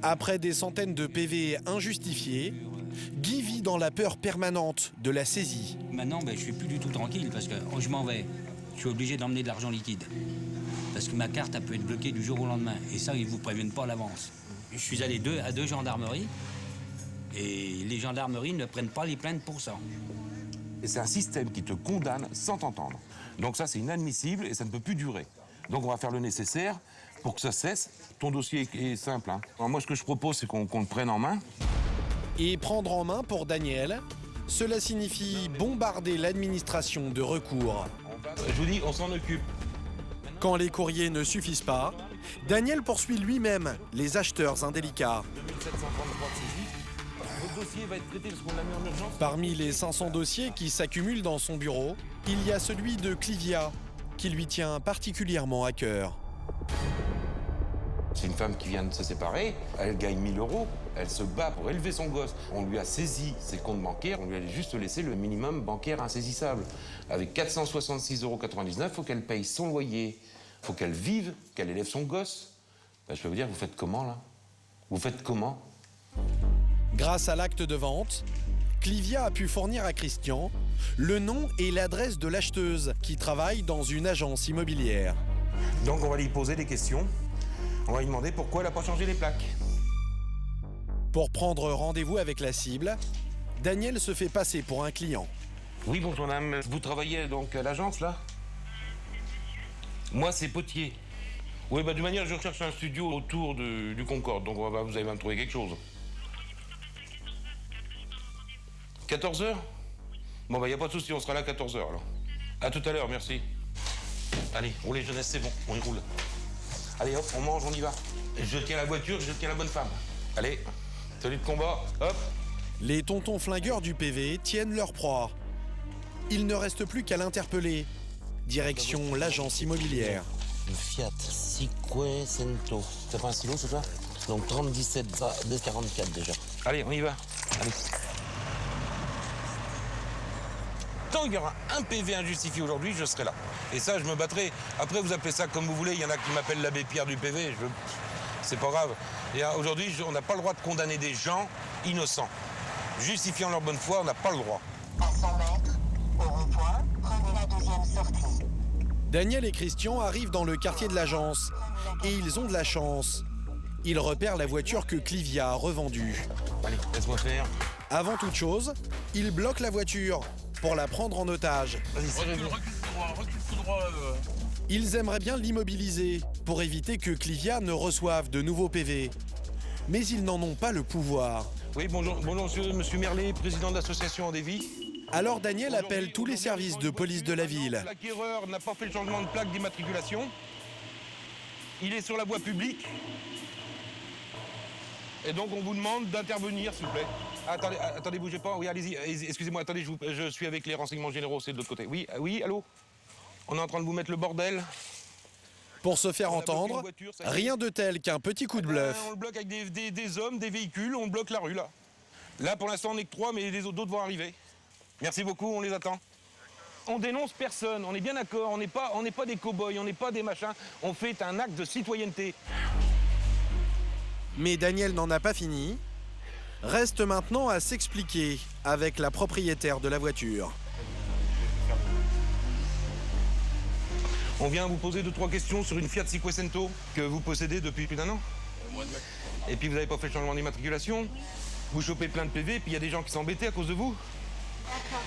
Après des centaines de PV injustifiés, Guy vit dans la peur permanente de la saisie. Maintenant, je suis plus du tout tranquille parce que je m'en vais. Je suis obligé d'emmener de l'argent liquide. Parce que ma carte, elle peut être bloquée du jour au lendemain. Et ça, ils ne vous préviennent pas à l'avance. Je suis allé à deux gendarmeries. Et les gendarmeries ne prennent pas les plaintes pour ça. Et c'est un système qui te condamne sans t'entendre. Donc ça, c'est inadmissible et ça ne peut plus durer. Donc on va faire le nécessaire pour que ça cesse. Ton dossier est simple. Hein. Alors moi, ce que je propose, c'est qu'on le prenne en main. Et prendre en main pour Daniel, cela signifie bombarder l'administration de recours. Je vous dis, on s'en occupe. Quand les courriers ne suffisent pas, Daniel poursuit lui-même les acheteurs indélicats. 2733 saisies. Votre dossier va être traité parce qu'on l'a mis en urgence. Parmi les 500 dossiers qui s'accumulent dans son bureau, il y a celui de Clivia, qui lui tient particulièrement à cœur. C'est une femme qui vient de se séparer, elle gagne 1 000 €, elle se bat pour élever son gosse. On lui a saisi ses comptes bancaires, on lui a juste laissé le minimum bancaire insaisissable. Avec 466,99 €, il faut qu'elle paye son loyer, il faut qu'elle vive, qu'elle élève son gosse. Ben, je peux vous dire, vous faites comment là? Vous faites comment? Grâce à l'acte de vente, Clivia a pu fournir à Christian le nom et l'adresse de l'acheteuse qui travaille dans une agence immobilière. Donc on va lui poser des questions. On va lui demander pourquoi elle n'a pas changé les plaques. Pour prendre rendez-vous avec la cible, Daniel se fait passer pour un client. Oui, bonjour madame. Vous travaillez donc à l'agence là? Moi c'est Potier. Oui, bah de manière, je recherche un studio autour du Concorde, donc vous allez me trouver quelque chose. 14 h? Bon, bah, il n'y a pas de souci, on sera là à 14 h alors. À tout à l'heure, merci. Allez, roulez jeunesse, c'est bon, on y roule. Allez, hop, on mange, on y va. Je tiens la voiture, je tiens la bonne femme. Allez, tenue de combat, hop. Les tontons flingueurs du PV tiennent leur proie. Il ne reste plus qu'à l'interpeller. Direction l'agence immobilière. Le Fiat Cinquecento. T'as pas un stylo, c'est ça? Donc 37 de 44 déjà. Allez, on y va. Allez. Tant qu'il y aura un PV injustifié aujourd'hui, je serai là. Et ça, je me battrai. Après, vous appelez ça comme vous voulez. Il y en a qui m'appellent l'abbé Pierre du PV. C'est pas grave. Et aujourd'hui, on n'a pas le droit de condamner des gens innocents. Justifiant leur bonne foi, on n'a pas le droit. À 100 mètres, au rond-point, prenez la deuxième sortie. Daniel et Christian arrivent dans le quartier de l'agence. Et ils ont de la chance. Ils repèrent la voiture que Clivia a revendue. Allez, laisse-moi faire. Avant toute chose, ils bloquent la voiture pour la prendre en otage. Recule tout droit. Ils aimeraient bien l'immobiliser pour éviter que Clivia ne reçoive de nouveaux PV. Mais ils n'en ont pas le pouvoir. Oui, bonjour monsieur Merlet, président de l'association Andévie. Alors Daniel appelle tous les services de police de la ville. L'acquéreur n'a pas fait le changement de plaque d'immatriculation. Il est sur la voie publique. Et donc on vous demande d'intervenir, s'il vous plaît. Attendez, bougez pas. Oui, allez-y. Excusez-moi, attendez, je suis avec les renseignements généraux, c'est de l'autre côté. Oui, allô? On est en train de vous mettre le bordel. Pour se faire entendre, rien de tel qu'un petit coup de bluff. On le bloque avec des hommes, des véhicules, on bloque la rue, là. Là, pour l'instant, on n'est que 3, mais les autres vont arriver. Merci beaucoup, on les attend. On dénonce personne, on est bien d'accord, on n'est pas des cow-boys, on n'est pas des machins, on fait un acte de citoyenneté. Mais Daniel n'en a pas fini. Reste maintenant à s'expliquer avec la propriétaire de la voiture. On vient vous poser 2-3 questions sur une Fiat Cinquecento que vous possédez depuis plus d'1 an. Et puis vous n'avez pas fait le changement d'immatriculation. Vous chopez plein de PV, puis il y a des gens qui s'embêtaient à cause de vous.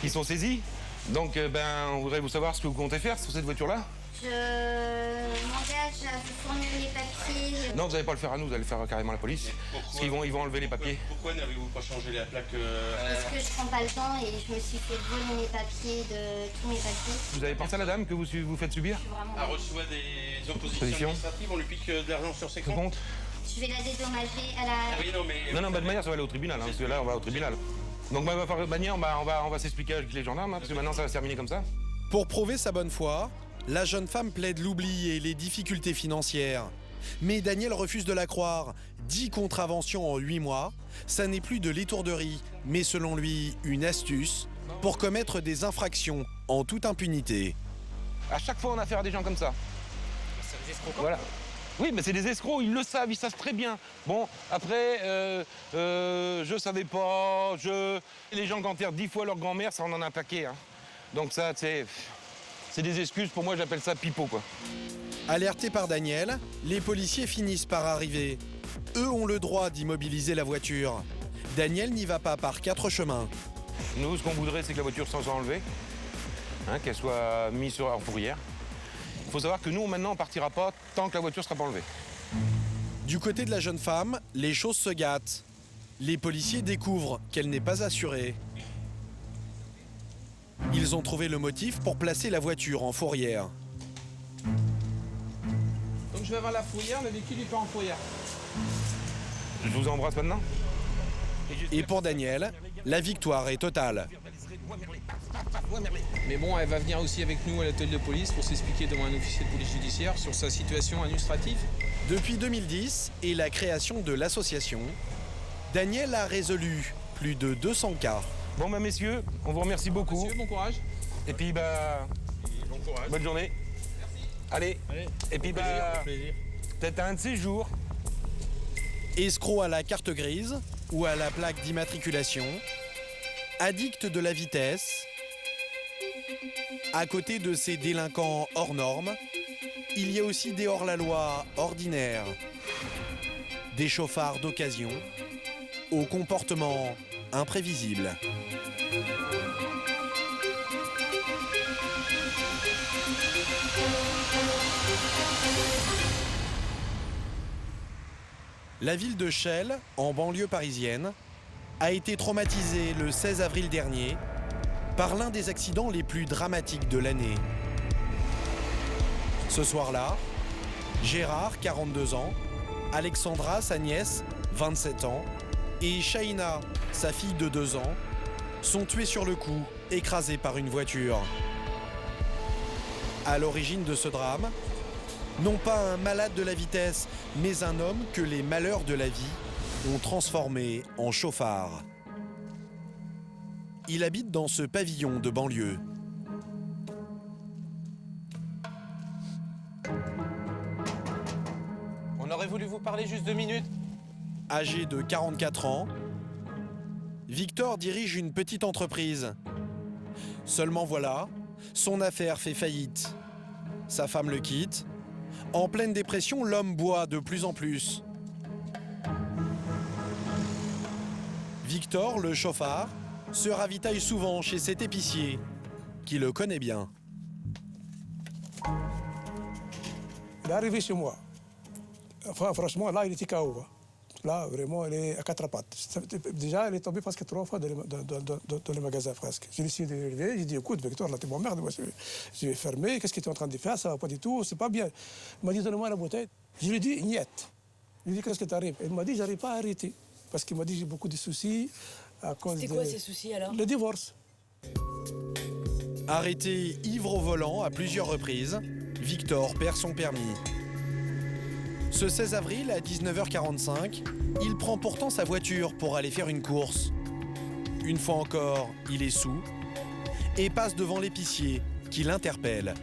Qui sont saisis. Donc on voudrait vous savoir ce que vous comptez faire sur cette voiture-là. Je m'engage à vous fournir les papiers. Non, vous n'allez pas le faire à nous, vous allez le faire carrément à la police. Parce qu'ils vont enlever les papiers. Pourquoi n'avez-vous pas changé la plaque Parce que je prends pas le temps et je me suis fait voler mes papiers, tous mes papiers. Vous avez pensé à la dame que vous faites subir? Elle reçoit des oppositions administratives, on lui pique de l'argent sur ses comptes. Je vais la dédommager à la... Oui, non, mais... Non, de manière, ça va aller au tribunal, parce que là, on va au tribunal. Donc, on va s'expliquer avec les gendarmes, parce que maintenant, ça va se terminer comme ça. Pour prouver sa bonne foi, la jeune femme plaide l'oubli et les difficultés financières. Mais Daniel refuse de la croire. 10 contraventions en 8 mois, ça n'est plus de l'étourderie, mais selon lui, une astuce pour commettre des infractions en toute impunité. À chaque fois, on a affaire à des gens comme ça. C'est des escrocs. Voilà. Oui, mais c'est des escrocs, ils le savent, ils savent très bien. Bon, après, je savais pas, Les gens qui enterrent 10 fois leur grand-mère, ça on en a un paquet. Hein. Donc ça, c'est des excuses, pour moi j'appelle ça pipeau, quoi. Alertés par Daniel, les policiers finissent par arriver. Eux ont le droit d'immobiliser la voiture. Daniel n'y va pas par 4 chemins. Nous, ce qu'on voudrait, c'est que la voiture soit enlevée, hein, qu'elle soit mise en fourrière. Il faut savoir que nous, maintenant, on partira pas tant que la voiture sera pas enlevée. Du côté de la jeune femme, les choses se gâtent. Les policiers découvrent qu'elle n'est pas assurée. Ils ont trouvé le motif pour placer la voiture en fourrière. Donc je vais avoir la fourrière, le véhicule n'est pas en fourrière. Je vous embrasse maintenant. Et pour Daniel, la victoire est totale. Mais bon, elle va venir aussi avec nous à l'hôtel de police pour s'expliquer devant un officier de police judiciaire sur sa situation administrative. Depuis 2010 et la création de l'association, Daniel a résolu plus de 200 cas. Bon, bah, messieurs, on vous remercie beaucoup. Monsieur, bon courage. Et puis, bah, Bon courage. bonne journée. Allez. Et puis, bah, peut-être un de ces jours. Escroc à la carte grise ou à la plaque d'immatriculation, addict de la vitesse, à côté de ces délinquants hors normes, il y a aussi des hors-la-loi ordinaires, des chauffards d'occasion, au comportement imprévisible. La ville de Chelles, en banlieue parisienne, a été traumatisée le 16 avril dernier par l'un des accidents les plus dramatiques de l'année. Ce soir-là, Gérard, 42 ans, Alexandra, sa nièce, 27 ans, et Shaina, sa fille de 2 ans, sont tués sur le coup, écrasés par une voiture. À l'origine de ce drame, non pas un malade de la vitesse, mais un homme que les malheurs de la vie ont transformé en chauffard. Il habite dans ce pavillon de banlieue. On aurait voulu vous parler juste 2 minutes. Âgé de 44 ans, Victor dirige une petite entreprise. Seulement voilà, son affaire fait faillite. Sa femme le quitte. En pleine dépression, l'homme boit de plus en plus. Victor, le chauffard, se ravitaille souvent chez cet épicier, qui le connaît bien. Il est arrivé chez moi. Enfin, franchement, là, il était KO. Là, vraiment, il est à 4 pattes. Déjà, il est tombé presque 3 fois dans les magasins, presque. J'ai essayé de l'élever. J'ai dit, écoute, Victor, là, t'es mon merde. Moi, je vais fermer. Qu'est-ce que tu es en train de faire? Ça va pas du tout. C'est pas bien. Il m'a dit, donne-moi la bouteille. Je lui ai dit, niet. Je lui ai dit, qu'est-ce que t'arrive? Il m'a dit, j'arrive pas à arrêter. Parce qu'il m'a dit, j'ai beaucoup de soucis à cause de... C'était quoi ces soucis, alors? Le divorce. Arrêté ivre au volant à plusieurs reprises, Victor perd son permis. Ce 16 avril, à 19h45, il prend pourtant sa voiture pour aller faire une course. Une fois encore, il est saoul et passe devant l'épicier qui l'interpelle.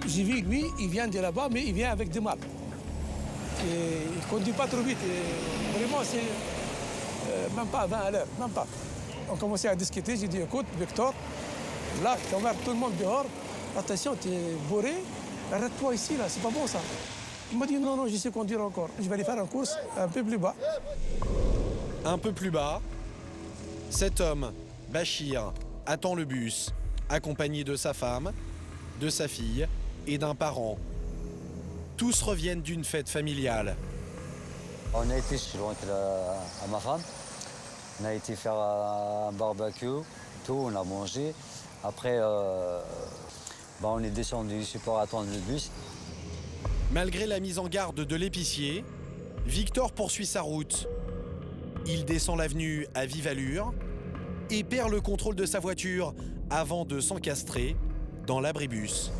J'ai vu, lui, il vient de là-bas, mais il vient avec des malles. Et il ne conduit pas trop vite. Et vraiment, c'est même pas à 20 à l'heure, même pas. On commençait à discuter. J'ai dit, écoute, Victor, là, tu emmerdes tout le monde dehors. Attention, tu es bourré. Arrête-toi ici, là, c'est pas bon, ça. Il m'a dit, non, non, je sais conduire encore. Je vais aller faire une course un peu plus bas. Un peu plus bas, cet homme, Bachir, attend le bus, accompagné de sa femme, de sa fille et d'un parent. Tous reviennent d'une fête familiale. On a été chez l'oncle à ma femme. On a été faire un barbecue, tout, on a mangé. Après, on est descendu ici pour attendre le bus. Malgré la mise en garde de l'épicier, Victor poursuit sa route. Il descend l'avenue à vive allure et perd le contrôle de sa voiture avant de s'encastrer dans l'abribus.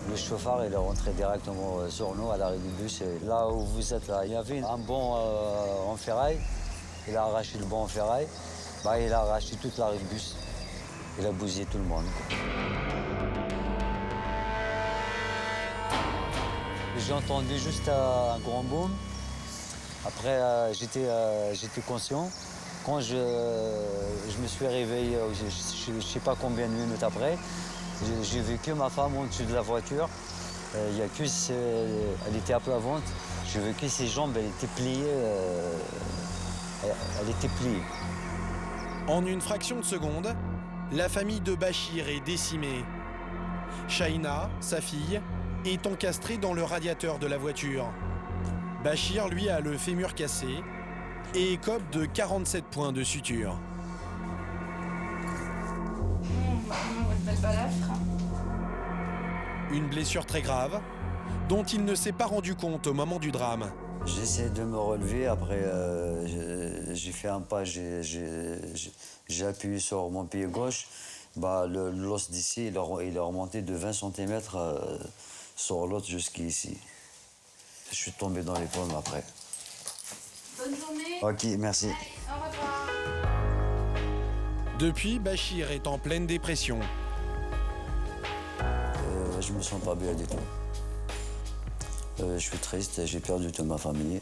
Le chauffard, il est rentré directement sur nous à l'arrêt du bus. Et là où vous êtes là, il y avait un banc en ferraille. Il a arraché le banc en ferraille. Il a arraché toute l'arrêt du bus. Il a bousillé tout le monde. J'ai entendu juste un grand boom. Après, j'étais conscient. Quand je me suis réveillé, je ne sais pas combien de minutes après, j'ai vu que ma femme au-dessus de la voiture. Il y a que elle était à plat ventre. J'ai vu que ses jambes, elles étaient pliées. Elle était pliée. En une fraction de seconde, la famille de Bachir est décimée. Shaina, sa fille, est encastrée dans le radiateur de la voiture. Bachir, lui, a le fémur cassé et écope de 47 points de suture. Une blessure très grave, dont il ne s'est pas rendu compte au moment du drame. J'essaie de me relever, après j'ai fait un pas, j'ai appuyé sur mon pied gauche. L'os d'ici, il est remonté de 20 cm sur l'autre jusqu'ici. Je suis tombé dans les pommes après. Bonne journée. Ok, merci. Au revoir. Depuis, Bachir est en pleine dépression. Je me sens pas bien du tout. Je suis triste, j'ai perdu toute ma famille.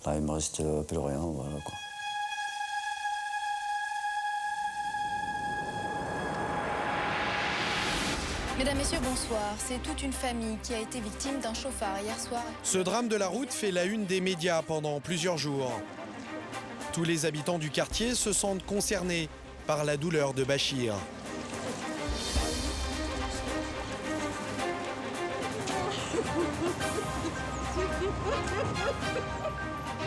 Là, il me reste plus rien, voilà quoi. Mesdames, Messieurs, bonsoir. C'est toute une famille qui a été victime d'un chauffard hier soir. Ce drame de la route fait la une des médias pendant plusieurs jours. Tous les habitants du quartier se sentent concernés par la douleur de Bachir.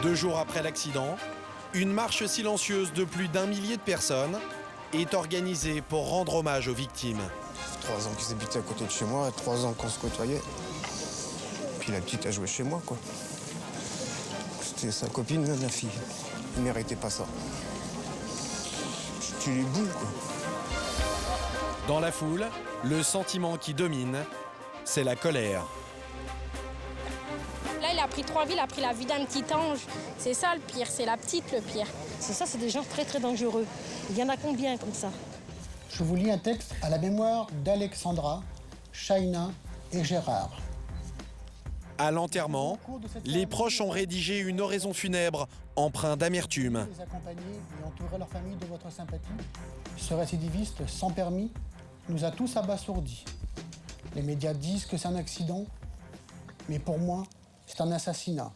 Deux jours après l'accident, une marche silencieuse de plus d'1 millier de personnes est organisée pour rendre hommage aux victimes. 3 ans qu'ils habitaient à côté de chez moi, 3 ans qu'on se côtoyait. Puis la petite a joué chez moi, quoi. C'était sa copine, la fille. Il méritait pas ça. Tu les boules, quoi. Dans la foule, le sentiment qui domine, c'est la colère. Là, il a pris 3 vies, il a pris la vie d'un petit ange. C'est ça le pire, c'est la petite le pire. C'est ça, c'est des gens très très dangereux. Il y en a combien comme ça? Je vous lis un texte à la mémoire d'Alexandra, Shaina et Gérard. À l'enterrement, les proches ont rédigé une oraison funèbre empreinte d'amertume. Les accompagner et entourer leur famille de votre sympathie. Ce récidiviste sans permis nous a tous abasourdis. Les médias disent que c'est un accident, mais pour moi, c'est un assassinat.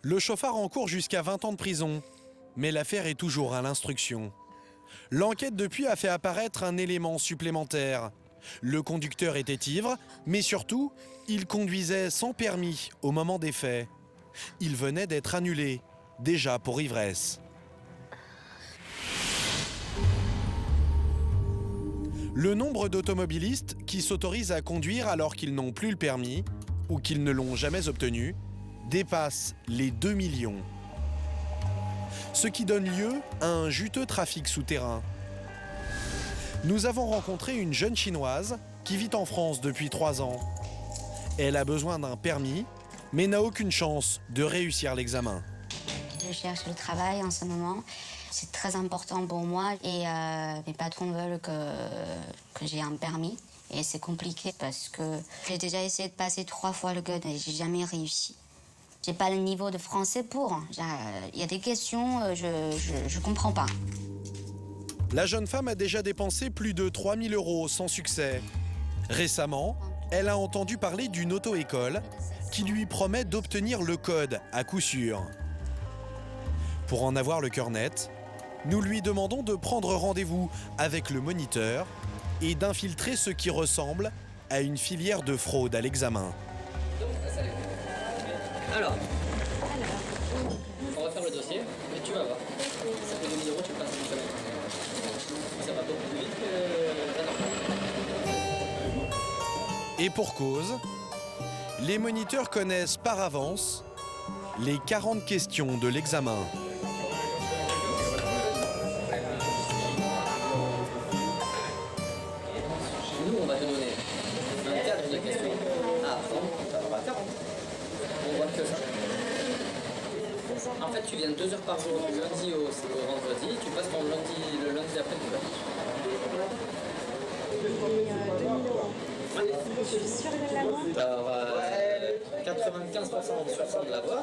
Le chauffard encourt jusqu'à 20 ans de prison, mais l'affaire est toujours à l'instruction. L'enquête depuis a fait apparaître un élément supplémentaire. Le conducteur était ivre, mais surtout, il conduisait sans permis au moment des faits. Il venait d'être annulé, déjà pour ivresse. Le nombre d'automobilistes qui s'autorisent à conduire alors qu'ils n'ont plus le permis ou qu'ils ne l'ont jamais obtenu dépasse les 2 millions. Ce qui donne lieu à un juteux trafic souterrain. Nous avons rencontré une jeune Chinoise qui vit en France depuis 3 ans. Elle a besoin d'un permis, mais n'a aucune chance de réussir l'examen. Je cherche le travail en ce moment. C'est très important pour moi et mes patrons veulent que j'ai un permis. Et c'est compliqué parce que j'ai déjà essayé de passer 3 fois le code et j'ai jamais réussi. J'ai pas le niveau de français pour. Il y a des questions, je comprends pas. La jeune femme a déjà dépensé plus de 3 000 € sans succès. Récemment, elle a entendu parler d'une auto-école qui lui promet d'obtenir le code à coup sûr. Pour en avoir le cœur net, nous lui demandons de prendre rendez-vous avec le moniteur et d'infiltrer ce qui ressemble à une filière de fraude à l'examen. Alors, on va faire le dossier, mais tu vas voir. Ça fait 2 000 €, tu le passes une semaine. Ça va beaucoup plus vite que la normale. Et pour cause, les moniteurs connaissent par avance les 40 questions de l'examen. Nous, on va te donner un cadre de questions à apprendre. On va 40. On voit que ça. En fait, tu viens 2 heures par jour, du lundi au vendredi. Tu passes le lundi d'après, tu vas. Alors, 95% de chances de l'avoir,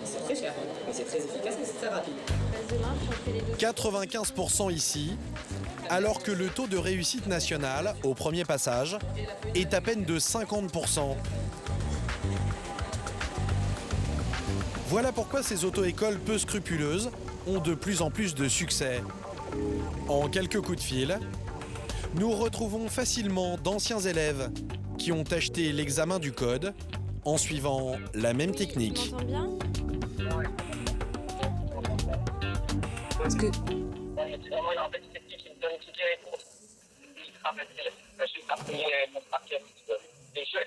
c'est très cher, mais c'est très efficace et c'est très rapide. 95% ici, alors que le taux de réussite national au premier passage est à peine de 50%. Voilà pourquoi ces auto-écoles peu scrupuleuses ont de plus en plus de succès. En quelques coups de fil, nous retrouvons facilement d'anciens élèves qui ont acheté l'examen du code en suivant la même technique. Parce que... En fait, c'est qui me donne toutes les réponses.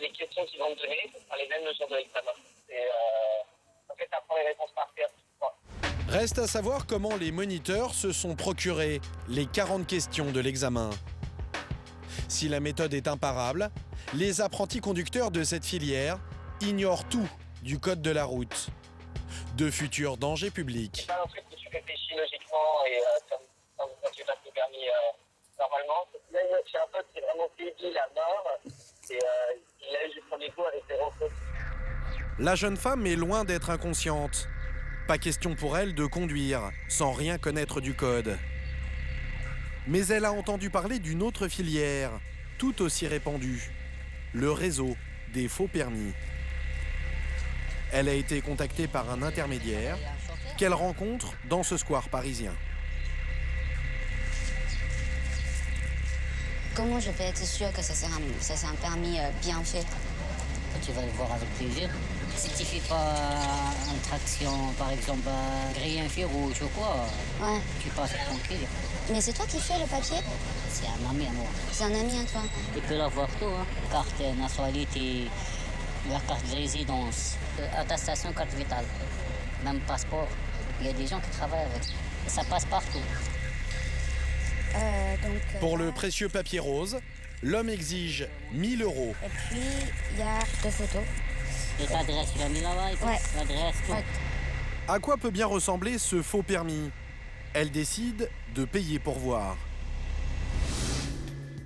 Les questions qu'ils vont me donner, ce sera les mêmes le jour de l'examen. En fait, t'apprends les réponses par cœur. Reste à savoir comment les moniteurs se sont procurés les 40 questions de l'examen. Si la méthode est imparable, les apprentis conducteurs de cette filière ignorent tout du code de la route, de futurs dangers publics. C'est pas un truc que tu réfléchis logiquement et quand tu passes le permis normalement. Là, j'ai un pote qui est vraiment débile à mort et il a eu du premier coup avec ses reflets. La jeune femme est loin d'être inconsciente. Pas question pour elle de conduire sans rien connaître du code. Mais elle a entendu parler d'une autre filière, tout aussi répandue, le réseau des faux permis. Elle a été contactée par un intermédiaire qu'elle rencontre dans ce square parisien. Comment je peux être sûre que ça c'est un permis bien fait? Tu vas le voir avec plaisir. Si tu fais pas une traction, par exemple, griller un fil rouge ou quoi, Ouais. tu passes tranquille. Mais c'est toi qui fais le papier? C'est un ami à moi. C'est un ami à toi? Tu peux l'avoir tout, hein. Carte nationalité, la carte de résidence, attestation, carte vitale, même passeport. Il y a des gens qui travaillent avec. Ça passe partout. Pour le précieux papier rose, l'homme exige 1 000 €. Et puis, il y a 2 photos. Et l'adresse, tu l'as mis là-bas et tout? Ouais. L'adresse, tout. Ouais. À quoi peut bien ressembler ce faux permis? Elle décide de payer pour voir.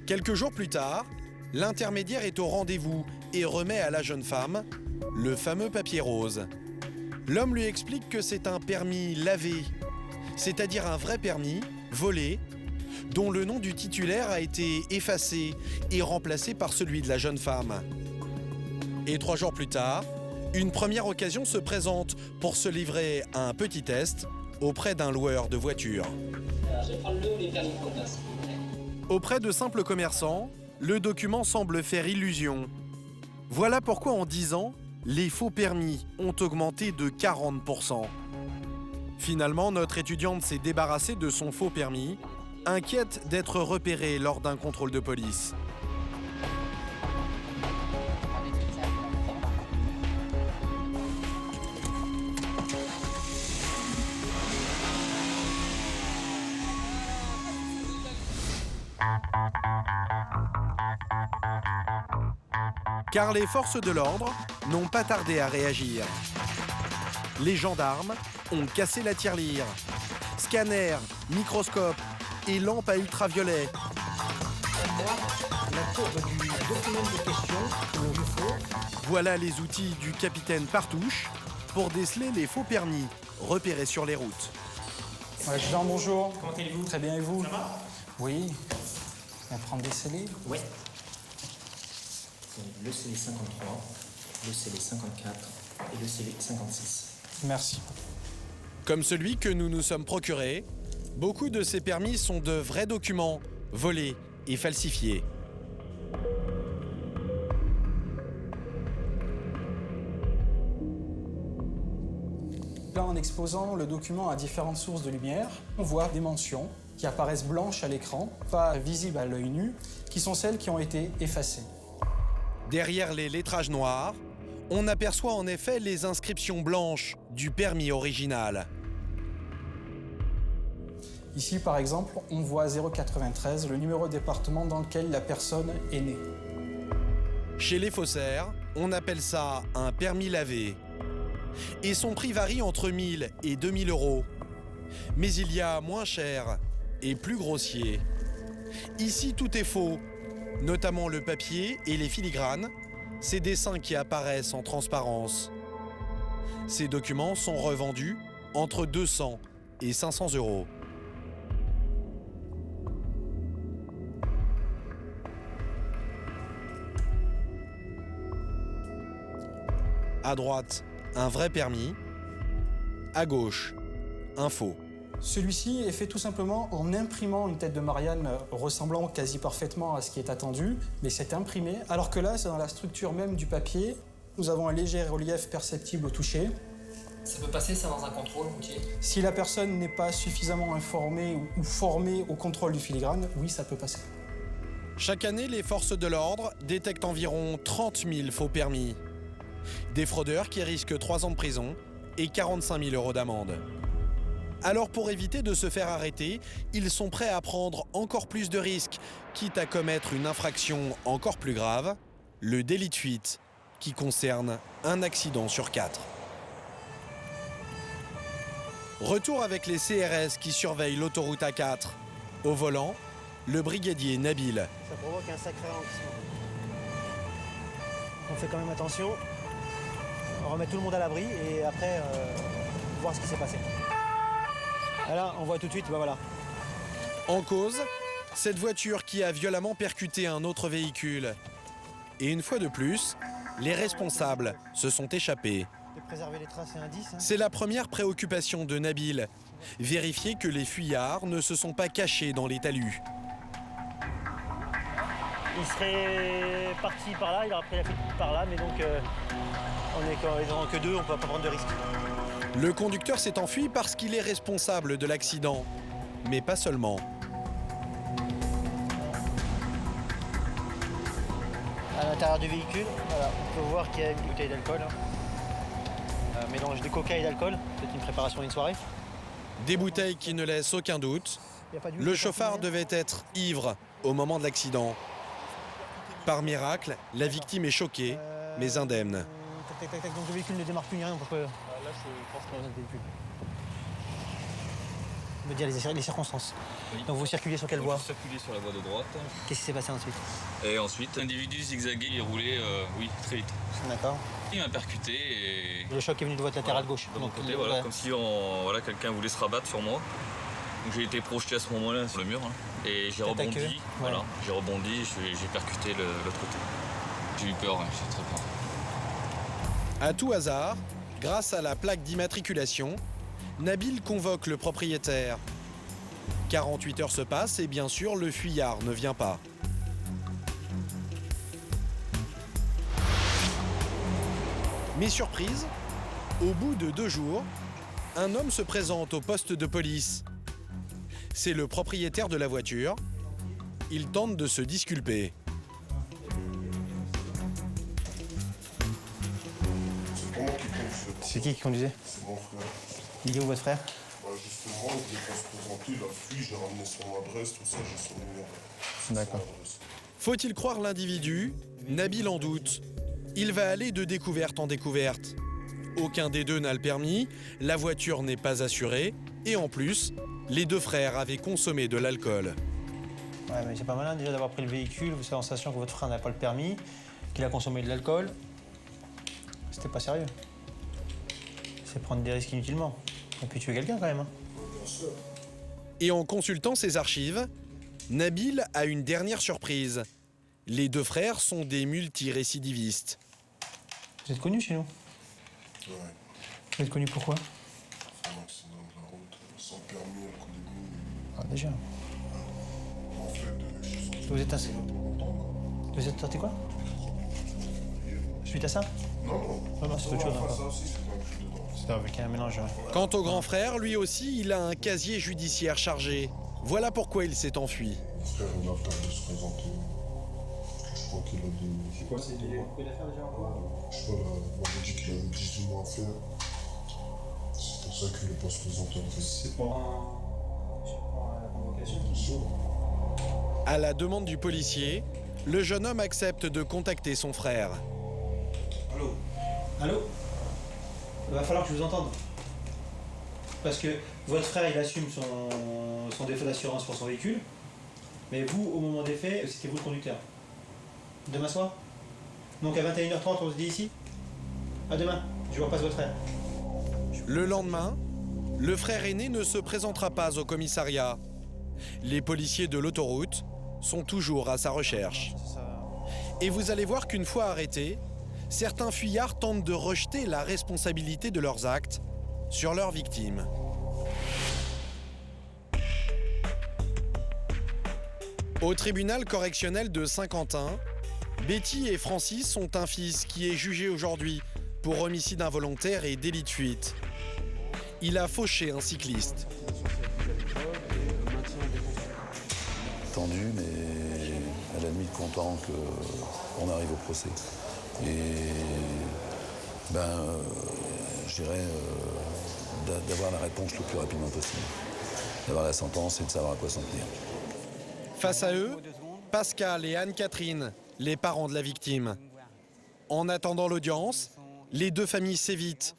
Quelques jours plus tard, l'intermédiaire est au rendez-vous et remet à la jeune femme le fameux papier rose. L'homme lui explique que c'est un permis lavé, c'est-à-dire un vrai permis, volé, dont le nom du titulaire a été effacé et remplacé par celui de la jeune femme. Et 3 jours plus tard, une première occasion se présente pour se livrer à un petit test auprès d'un loueur de voitures. Je vais prendre le ou les permis de conduire. Auprès de simples commerçants, le document semble faire illusion. Voilà pourquoi en 10 ans, les faux permis ont augmenté de 40%. Finalement, notre étudiante s'est débarrassée de son faux permis, inquiète d'être repérée lors d'un contrôle de police. Car les forces de l'ordre n'ont pas tardé à réagir. Les gendarmes ont cassé la tirelire. Scanner, microscope et lampe à ultraviolet. La courbe du document de question, le faux. Voilà les outils du capitaine Partouche pour déceler les faux permis repérés sur les routes. Ouais, Jean, bonjour. Comment allez-vous? Très bien, et vous? Ça va? Oui. On va prendre des scellés. Oui. Le scellé 53, le scellé 54 et le scellé 56. Merci. Comme celui que nous nous sommes procurés, beaucoup de ces permis sont de vrais documents, volés et falsifiés. Là, en exposant le document à différentes sources de lumière, on voit des mentions qui apparaissent blanches à l'écran, pas visibles à l'œil nu, qui sont celles qui ont été effacées. Derrière les lettrages noirs, on aperçoit en effet les inscriptions blanches du permis original. Ici, par exemple, on voit 093, le numéro de département dans lequel la personne est née. Chez les faussaires, on appelle ça un permis lavé. Et son prix varie entre 1 000 et 2 000 €. Mais il y a moins cher et plus grossier. Ici, tout est faux, notamment le papier et les filigranes, ces dessins qui apparaissent en transparence. Ces documents sont revendus entre 200 et 500 €. À droite, un vrai permis. À gauche, un faux. Celui-ci est fait tout simplement en imprimant une tête de Marianne ressemblant quasi parfaitement à ce qui est attendu, mais c'est imprimé, alors que là, c'est dans la structure même du papier. Nous avons un léger relief perceptible au toucher. Ça peut passer ça dans un contrôle routier? Si la personne n'est pas suffisamment informée ou formée au contrôle du filigrane, oui, ça peut passer. Chaque année, les forces de l'ordre détectent environ 30 000 faux permis. Des fraudeurs qui risquent 3 ans de prison et 45 000 € d'amende. Alors pour éviter de se faire arrêter, ils sont prêts à prendre encore plus de risques, quitte à commettre une infraction encore plus grave, le délit de fuite qui concerne un accident sur 4. Retour avec les CRS qui surveillent l'autoroute A4. Au volant, le brigadier Nabil. Ça provoque un sacré ralentissement. On fait quand même attention. On remet tout le monde à l'abri et après, voir ce qui s'est passé. Là, on voit tout de suite, voilà. En cause, cette voiture qui a violemment percuté un autre véhicule. Et une fois de plus, les responsables se sont échappés. De préserver les traces et indices. C'est la première préoccupation de Nabil. Vérifier que les fuyards ne se sont pas cachés dans les talus. Il serait parti par là, il aurait pris la fuite par là, mais donc on est quand que deux, on ne peut pas prendre de risques. Le conducteur s'est enfui parce qu'il est responsable de l'accident. Mais pas seulement. À l'intérieur du véhicule, voilà, on peut voir qu'il y a une bouteille d'alcool. Mélange de coca et d'alcool, c'est une préparation d'une soirée. Des bouteilles qui ne laissent aucun doute. Le chauffard devait être ivre au moment de l'accident. Par miracle, la victime est choquée, mais indemne. Tac, tac, tac, donc le véhicule ne démarre plus ni rien. Donc là, je pense qu'on a le véhicule. On me dire les circonstances. Oui. Donc vous circulez sur quelle voie? Vous circulez sur la voie de droite. Qu'est-ce qui s'est passé ensuite? Et ensuite, l'individu zigzaguait et roulait, très vite. D'accord. Il m'a percuté et... Le choc est venu de votre latéral gauche. De mon donc, côté, voilà, comme si quelqu'un voulait se rabattre sur moi. Donc j'ai été projeté à ce moment-là sur le mur et j'ai rebondi. Voilà, j'ai rebondi, j'ai percuté l'autre côté. J'ai eu peur, j'ai très peur. À tout hasard, grâce à la plaque d'immatriculation, Nabil convoque le propriétaire. 48 heures se passent et bien sûr, le fuyard ne vient pas. Mais surprise, au bout de 2 jours, un homme se présente au poste de police. C'est le propriétaire de la voiture. Il tente de se disculper. C'est qui conduisait? C'est mon frère. Il est où votre frère? Justement, il devait se présenter, il a fui, j'ai ramené son adresse, tout ça, j'ai son numéro. D'accord. Faut-il croire l'individu? Nabil en doute. Il va aller de découverte en découverte. Aucun des deux n'a le permis, la voiture n'est pas assurée, et en plus, les 2 frères avaient consommé de l'alcool. Ouais, mais c'est pas malin déjà d'avoir pris le véhicule, vous savez en sachant que votre frère n'a pas le permis, qu'il a consommé de l'alcool. C'était pas sérieux. C'est prendre des risques inutilement. On peut tuer quelqu'un quand même. Bien sûr. Et en consultant ses archives, Nabil a une dernière surprise. Les 2 frères sont des multirécidivistes. Vous êtes connus chez nous? Ouais. Vous êtes connus pourquoi? Un accident de la route, sans permis, alcoolémie. Ah déjà. En fait, vous êtes assis. Vous êtes sorti quoi? Suite à ça? Non. C'est autre chose encore. C'est avec un mélange. Quant au grand frère, lui aussi, il a un casier judiciaire chargé. Voilà pourquoi il s'est enfui. Mon frère, il a peur de se présenter. Je crois qu'il a des... C'est quoi, c'est des... Pourquoi il a fait déjà encore? Je sais pas, on m'avait dit qu'il avait 18 mois à faire. C'est pour ça qu'il n'est pas se présenter en fait. C'est pour la convocation. Bien sûr. À la demande du policier, le jeune homme accepte de contacter son frère. Allô? Allô? Il va falloir que je vous entende. Parce que votre frère, il assume son défaut d'assurance pour son véhicule. Mais vous, au moment des faits, c'était vous le conducteur. Demain soir? Donc à 21h30, on se dit ici? À demain, je vous repasse votre frère. Le lendemain, le frère aîné ne se présentera pas au commissariat. Les policiers de l'autoroute sont toujours à sa recherche. Et vous allez voir qu'une fois arrêtés, certains fuyards tentent de rejeter la responsabilité de leurs actes sur leurs victimes. Au tribunal correctionnel de Saint-Quentin, Betty et Francis ont un fils qui est jugé aujourd'hui pour homicide involontaire et délit de fuite. Il a fauché un cycliste. Tendu, mais à la limite content qu'on arrive au procès. Et je dirais d'avoir la réponse le plus rapidement possible. D'avoir la sentence et de savoir à quoi s'en tenir. Face à eux, Pascal et Anne-Catherine, les parents de la victime. En attendant l'audience, les deux familles s'évitent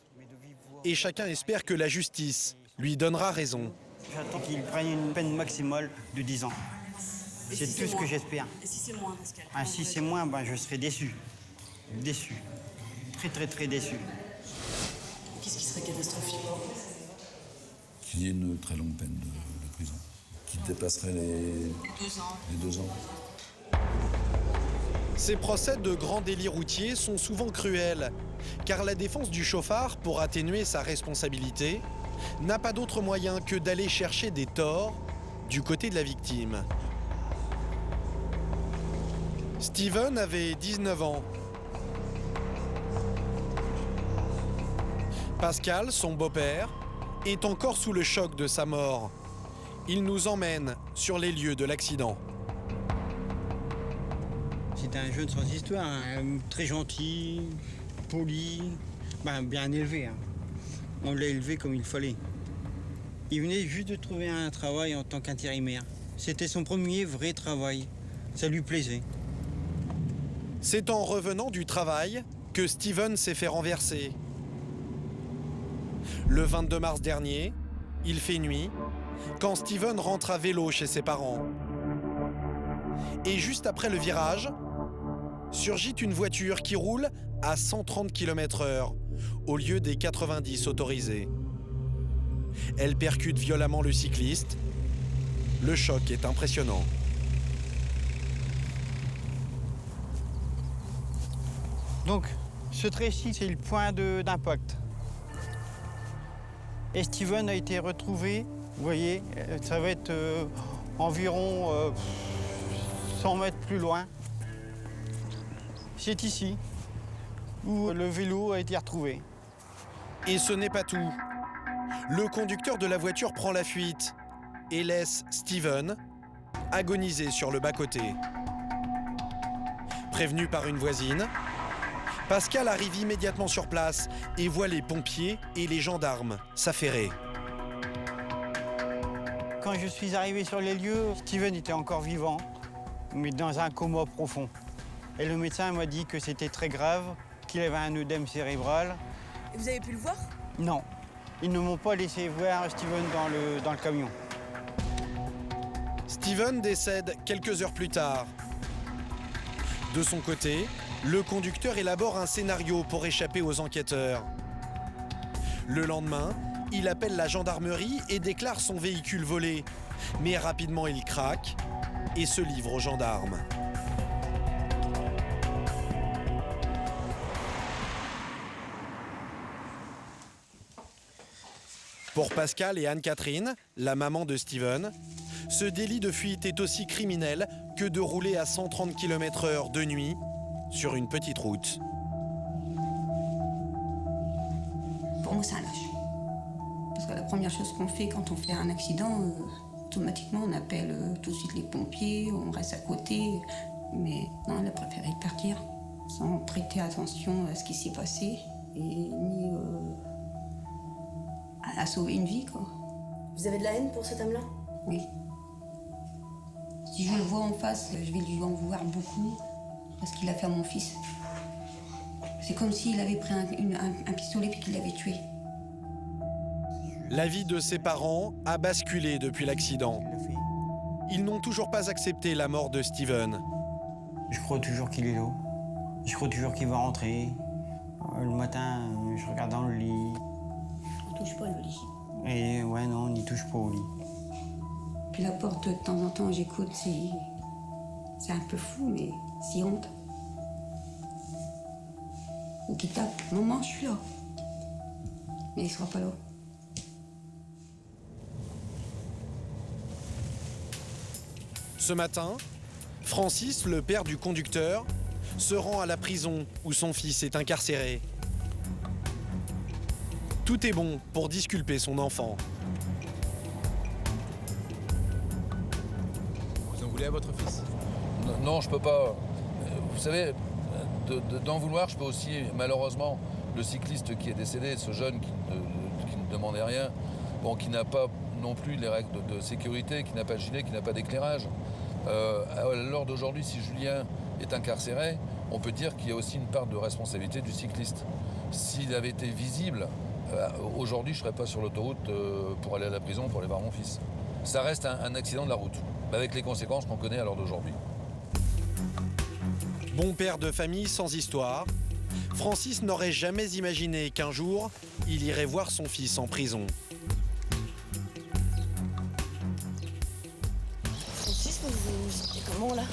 et chacun espère que la justice lui donnera raison. J'attends qu'il prenne une peine maximale de 10 ans. C'est tout ce que j'espère. Et si c'est moins, Pascal? Si c'est moins, je serai déçu. Déçu. Très, très, très déçu. Qu'est-ce qui serait catastrophique? Qu'il y ait une très longue peine de prison, qui dépasserait les 2 ans. Ces procès de grands délits routiers sont souvent cruels, car la défense du chauffard, pour atténuer sa responsabilité, n'a pas d'autre moyen que d'aller chercher des torts du côté de la victime. Steven avait 19 ans. Pascal, son beau-père, est encore sous le choc de sa mort. Il nous emmène sur les lieux de l'accident. C'était un jeune sans histoire, très gentil, poli, bien élevé. On l'a élevé comme il fallait. Il venait juste de trouver un travail en tant qu'intérimaire. C'était son premier vrai travail. Ça lui plaisait. C'est en revenant du travail que Steven s'est fait renverser. Le 22 mars dernier, il fait nuit, quand Steven rentre à vélo chez ses parents. Et juste après le virage, surgit une voiture qui roule à 130 km/h, au lieu des 90 autorisés. Elle percute violemment le cycliste. Le choc est impressionnant. Donc, ce trait-ci, c'est le point d'impact. Et Steven a été retrouvé, vous voyez, ça va être environ 100 mètres plus loin. C'est ici où le vélo a été retrouvé. Et ce n'est pas tout. Le conducteur de la voiture prend la fuite et laisse Steven agoniser sur le bas-côté. Prévenu par une voisine, Pascal arrive immédiatement sur place et voit les pompiers et les gendarmes s'affairer. Quand je suis arrivé sur les lieux, Steven était encore vivant, mais dans un coma profond. Et le médecin m'a dit que c'était très grave, qu'il avait un œdème cérébral. Et vous avez pu le voir? Non. Ils ne m'ont pas laissé voir Steven dans le camion. Steven décède quelques heures plus tard. De son côté, le conducteur élabore un scénario pour échapper aux enquêteurs. Le lendemain, il appelle la gendarmerie et déclare son véhicule volé. Mais rapidement, il craque et se livre aux gendarmes. Pour Pascal et Anne-Catherine, la maman de Steven, ce délit de fuite est aussi criminel que de rouler à 130 km/h de nuit sur une petite route. Pour moi, c'est un lâche. Parce que la première chose qu'on fait quand on fait un accident, automatiquement, on appelle tout de suite les pompiers, on reste à côté. Mais non, elle a préféré partir sans prêter attention à ce qui s'est passé et ni à sauver une vie, quoi. Vous avez de la haine pour cet homme-là? Oui. Si je le vois en face, je vais lui en vouloir beaucoup parce qu'il a fait à mon fils. C'est comme s'il avait pris un pistolet puis qu'il l'avait tué. La vie de ses parents a basculé depuis l'accident. Ils n'ont toujours pas accepté la mort de Steven. Je crois toujours qu'il est là. Je crois toujours qu'il va rentrer. Le matin, je regarde dans le lit. On touche pas le lit. Et ouais, non, on n'y touche pas au lit. Puis la porte, de temps en temps, j'écoute, c'est un peu fou, mais c'est honte. Ou qui tape, maman, je suis là. Mais il sera pas là. Ce matin, Francis, le père du conducteur, se rend à la prison où son fils est incarcéré. Tout est bon pour disculper son enfant. Vous en voulez à votre fils? Non, je peux pas. Vous savez, d'en vouloir, je peux aussi, malheureusement, le cycliste qui est décédé, ce jeune qui ne demandait rien, bon, qui n'a pas non plus les règles de sécurité, qui n'a pas de gilet, qui n'a pas d'éclairage. À l'heure d'aujourd'hui, si Julien est incarcéré, on peut dire qu'il y a aussi une part de responsabilité du cycliste. S'il avait été visible, aujourd'hui, je ne serais pas sur l'autoroute pour aller à la prison, pour aller voir mon fils. Ça reste un accident de la route, avec les conséquences qu'on connaît à l'heure d'aujourd'hui. Bon père de famille sans histoire, Francis n'aurait jamais imaginé qu'un jour, il irait voir son fils en prison. Francis, vous étiez comment là?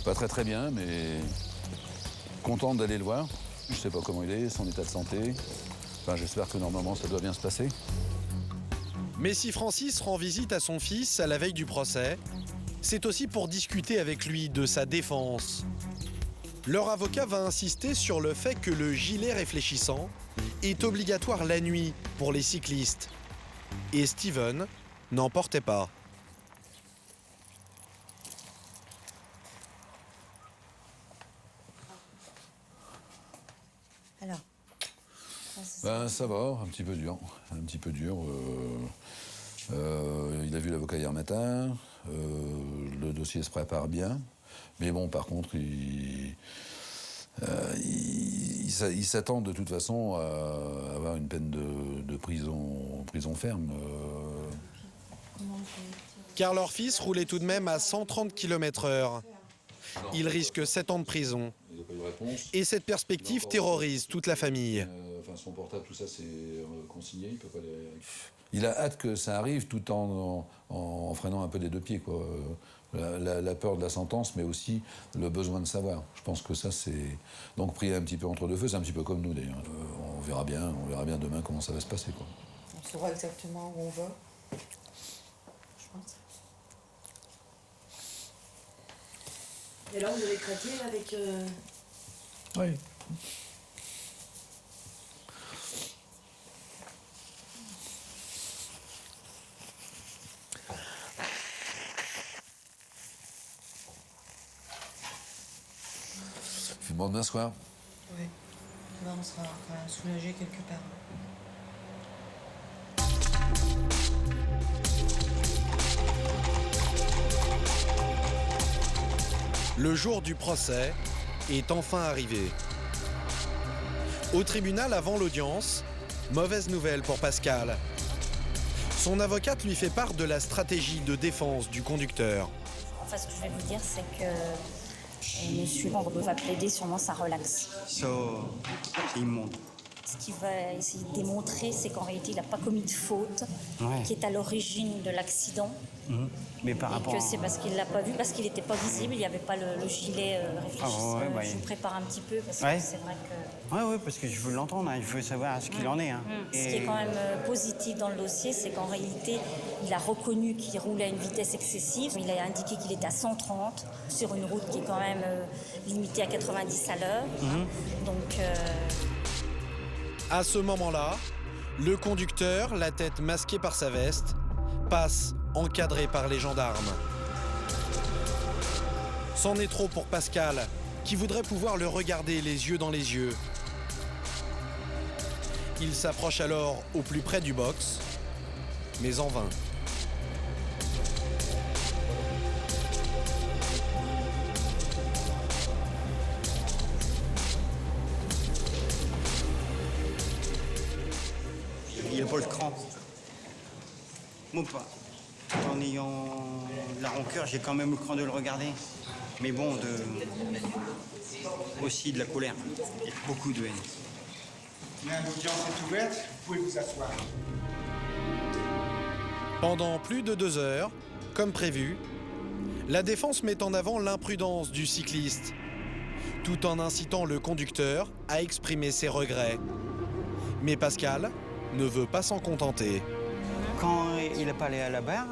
Pas très bien, mais content d'aller le voir. Je sais pas comment il est, son état de santé. Enfin, j'espère que normalement ça doit bien se passer. Mais si Francis rend visite à son fils à la veille du procès, c'est aussi pour discuter avec lui de sa défense. Leur avocat va insister sur le fait que le gilet réfléchissant est obligatoire la nuit pour les cyclistes. Et Steven n'en portait pas. Alors Ça va, un petit peu dur. Il a vu l'avocat hier matin. Le dossier se prépare bien. Mais bon, par contre, il s'attend de toute façon à avoir une peine de prison ferme. Car leur fils roulait tout de même à 130 km/h. Il risque 7 ans de prison. Et cette perspective terrorise toute la famille. Son portable, tout ça, c'est consigné. Il peut pas Il a hâte que ça arrive tout en freinant un peu des deux pieds, quoi. La peur de la sentence, mais aussi le besoin de savoir. Je pense que ça, c'est... Donc, prier un petit peu entre deux feux, c'est un petit peu comme nous, d'ailleurs. On verra bien demain comment ça va se passer, quoi. on saura exactement où on va, je pense. Et là, vous avez craqué avec... Oui. Filmement demain soir. Oui. Là, on sera quand même soulagé quelque part. Le jour du procès est enfin arrivé. Au tribunal avant l'audience, mauvaise nouvelle pour Pascal. Son avocate lui fait part de la stratégie de défense du conducteur. Enfin, ce que je vais vous dire, c'est que Monsieur Bordeaux va plaider sûrement ça relaxe. Ça, c'est immonde. Ce qu'il va essayer de démontrer, c'est qu'en réalité, il n'a pas commis de faute, qui est à l'origine de l'accident. Mais par et rapport que c'est parce qu'il ne l'a pas vu, parce qu'il n'était pas visible, il n'y avait pas le gilet réfléchissant. Je vous prépare un petit peu, parce que c'est vrai que... Oui, parce que je veux l'entendre, je veux savoir ce qu'il en est. Ce qui est quand même positif dans le dossier, c'est qu'en réalité, il a reconnu qu'il roulait à une vitesse excessive. Il a indiqué qu'il était à 130 sur une route qui est quand même limitée à 90 à l'heure. Donc... À ce moment-là, le conducteur, la tête masquée par sa veste, passe encadré par les gendarmes. C'en est trop pour Pascal, qui voudrait pouvoir le regarder les yeux dans les yeux. Il s'approche alors au plus près du box, mais en vain. Il n'a pas le cran. Moi pas. En ayant de la rancœur, j'ai quand même le cran de le regarder. Mais bon, aussi de la colère. Il y a beaucoup de haine. L'audience est ouverte, vous pouvez vous asseoir. Pendant plus de 2 heures, comme prévu, la défense met en avant l'imprudence du cycliste, tout en incitant le conducteur à exprimer ses regrets. Mais Pascal ne veut pas s'en contenter. Quand il n'a pas allé à la barre,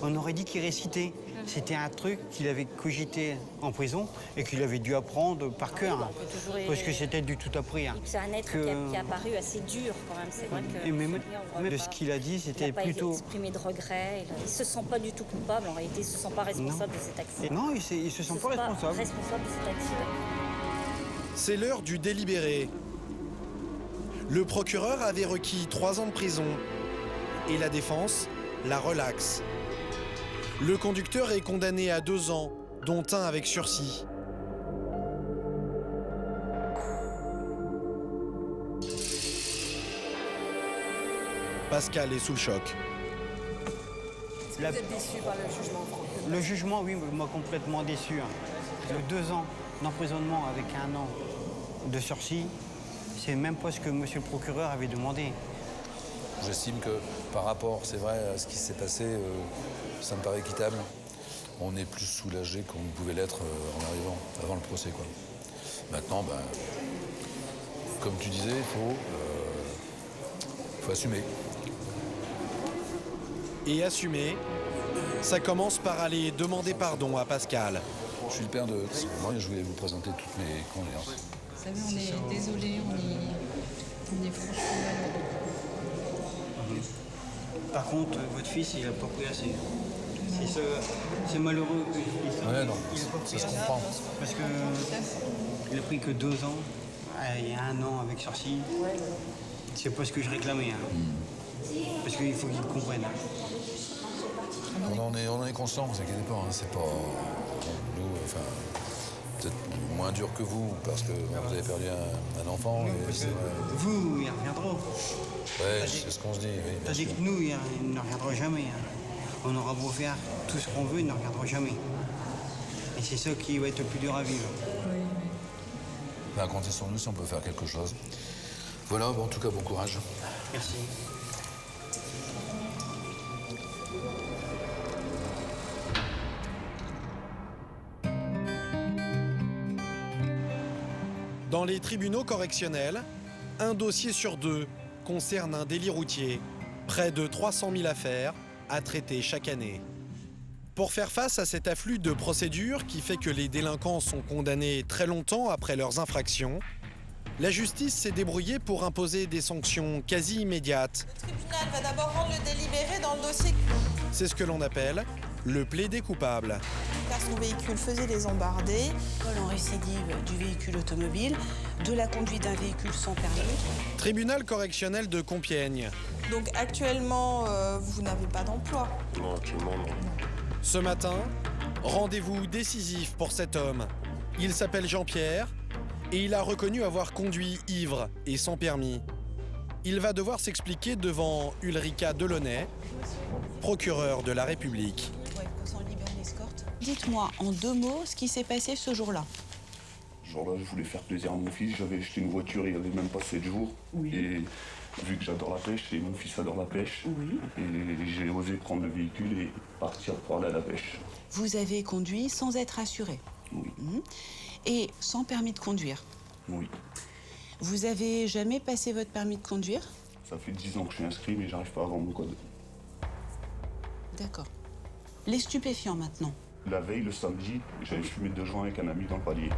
on aurait dit qu'il récitait. C'était un truc qu'il avait cogité en prison et qu'il avait dû apprendre par cœur. Parce que c'était du tout appris. C'est un être qui a paru assez dur quand même. C'est vrai que... Et même de ce qu'il a dit, c'était plutôt... Il n'a pas exprimé de regrets. Il ne se sent pas du tout coupable. En réalité, il ne se sent pas responsable de cet accident. Non, il ne se sent pas responsable. Responsable de cet accident. C'est l'heure du délibéré. Le procureur avait requis 3 ans de prison et la défense la relaxe. Le conducteur est condamné à 2 ans, dont 1 avec sursis. Pascal est sous le choc. Vous êtes déçu par le jugement, Franck? Le jugement, oui, m'a complètement déçu. Le 2 ans d'emprisonnement avec 1 an de sursis, c'est même pas ce que monsieur le procureur avait demandé. J'estime que par rapport, c'est vrai, à ce qui s'est passé, ça me paraît équitable. On est plus soulagé qu'on ne pouvait l'être en arrivant, avant le procès, quoi. Maintenant, ben, comme tu disais, il faut assumer. Et assumer, ça commence par aller demander pardon à Pascal. Je suis le père de... Moi, je voulais vous présenter toutes mes condoléances. Vous savez, on est désolé, on est franchement malheureux. Par contre, votre fils, il n'a pas pris assez. C'est malheureux que ouais, non, ça se comprend. Parce qu'il a pris que 2 ans, il y a 1 an avec sursis. C'est pas ce que je réclamais. Parce qu'il faut qu'ils comprennent. On en est conscient, ne vous inquiétez pas. C'est pas... Nous, enfin... Peut-être moins dur que vous, parce que vous avez perdu un enfant. Non, parce que vous, ils reviendront. Ouais, c'est ce qu'on se dit. Oui, tandis que nous, ils ne reviendront jamais. On aura beau faire tout ce qu'on veut, ils ne reviendront jamais. Et c'est ça qui va être le plus dur à vivre. Oui. Ben, comptez sur nous si on peut faire quelque chose. Voilà, bon, en tout cas, bon courage. Merci. Dans les tribunaux correctionnels, un dossier sur 2 concerne un délit routier. Près de 300 000 affaires à traiter chaque année. Pour faire face à cet afflux de procédures qui fait que les délinquants sont condamnés très longtemps après leurs infractions, la justice s'est débrouillée pour imposer des sanctions quasi immédiates. Le tribunal va d'abord rendre le délibéré dans le dossier. C'est ce que l'on appelle le plaidé coupable. Car son véhicule faisait des embardées. En récidive du véhicule automobile, de la conduite d'un véhicule sans permis. Tribunal correctionnel de Compiègne. Donc actuellement, vous n'avez pas d'emploi. Non, actuellement, non. Ce matin, rendez-vous décisif pour cet homme. Il s'appelle Jean-Pierre et il a reconnu avoir conduit ivre et sans permis. Il va devoir s'expliquer devant Ulrika Delaunay, procureure de la République. Dites-moi en 2 mots ce qui s'est passé ce jour-là. Ce jour-là, je voulais faire plaisir à mon fils. J'avais acheté une voiture il n'y avait même pas 7 jours. Oui. Et vu que j'adore la pêche et mon fils adore la pêche, oui. Et j'ai osé prendre le véhicule et partir pour aller à la pêche. Vous avez conduit sans être assuré. Oui. Et sans permis de conduire. Oui. Vous avez jamais passé votre permis de conduire? Ça fait 10 ans que je suis inscrit, mais j'arrive pas à avoir mon code. D'accord. Les stupéfiants maintenant. La veille, le samedi, j'avais fumé 2 joints avec un ami dans le palier.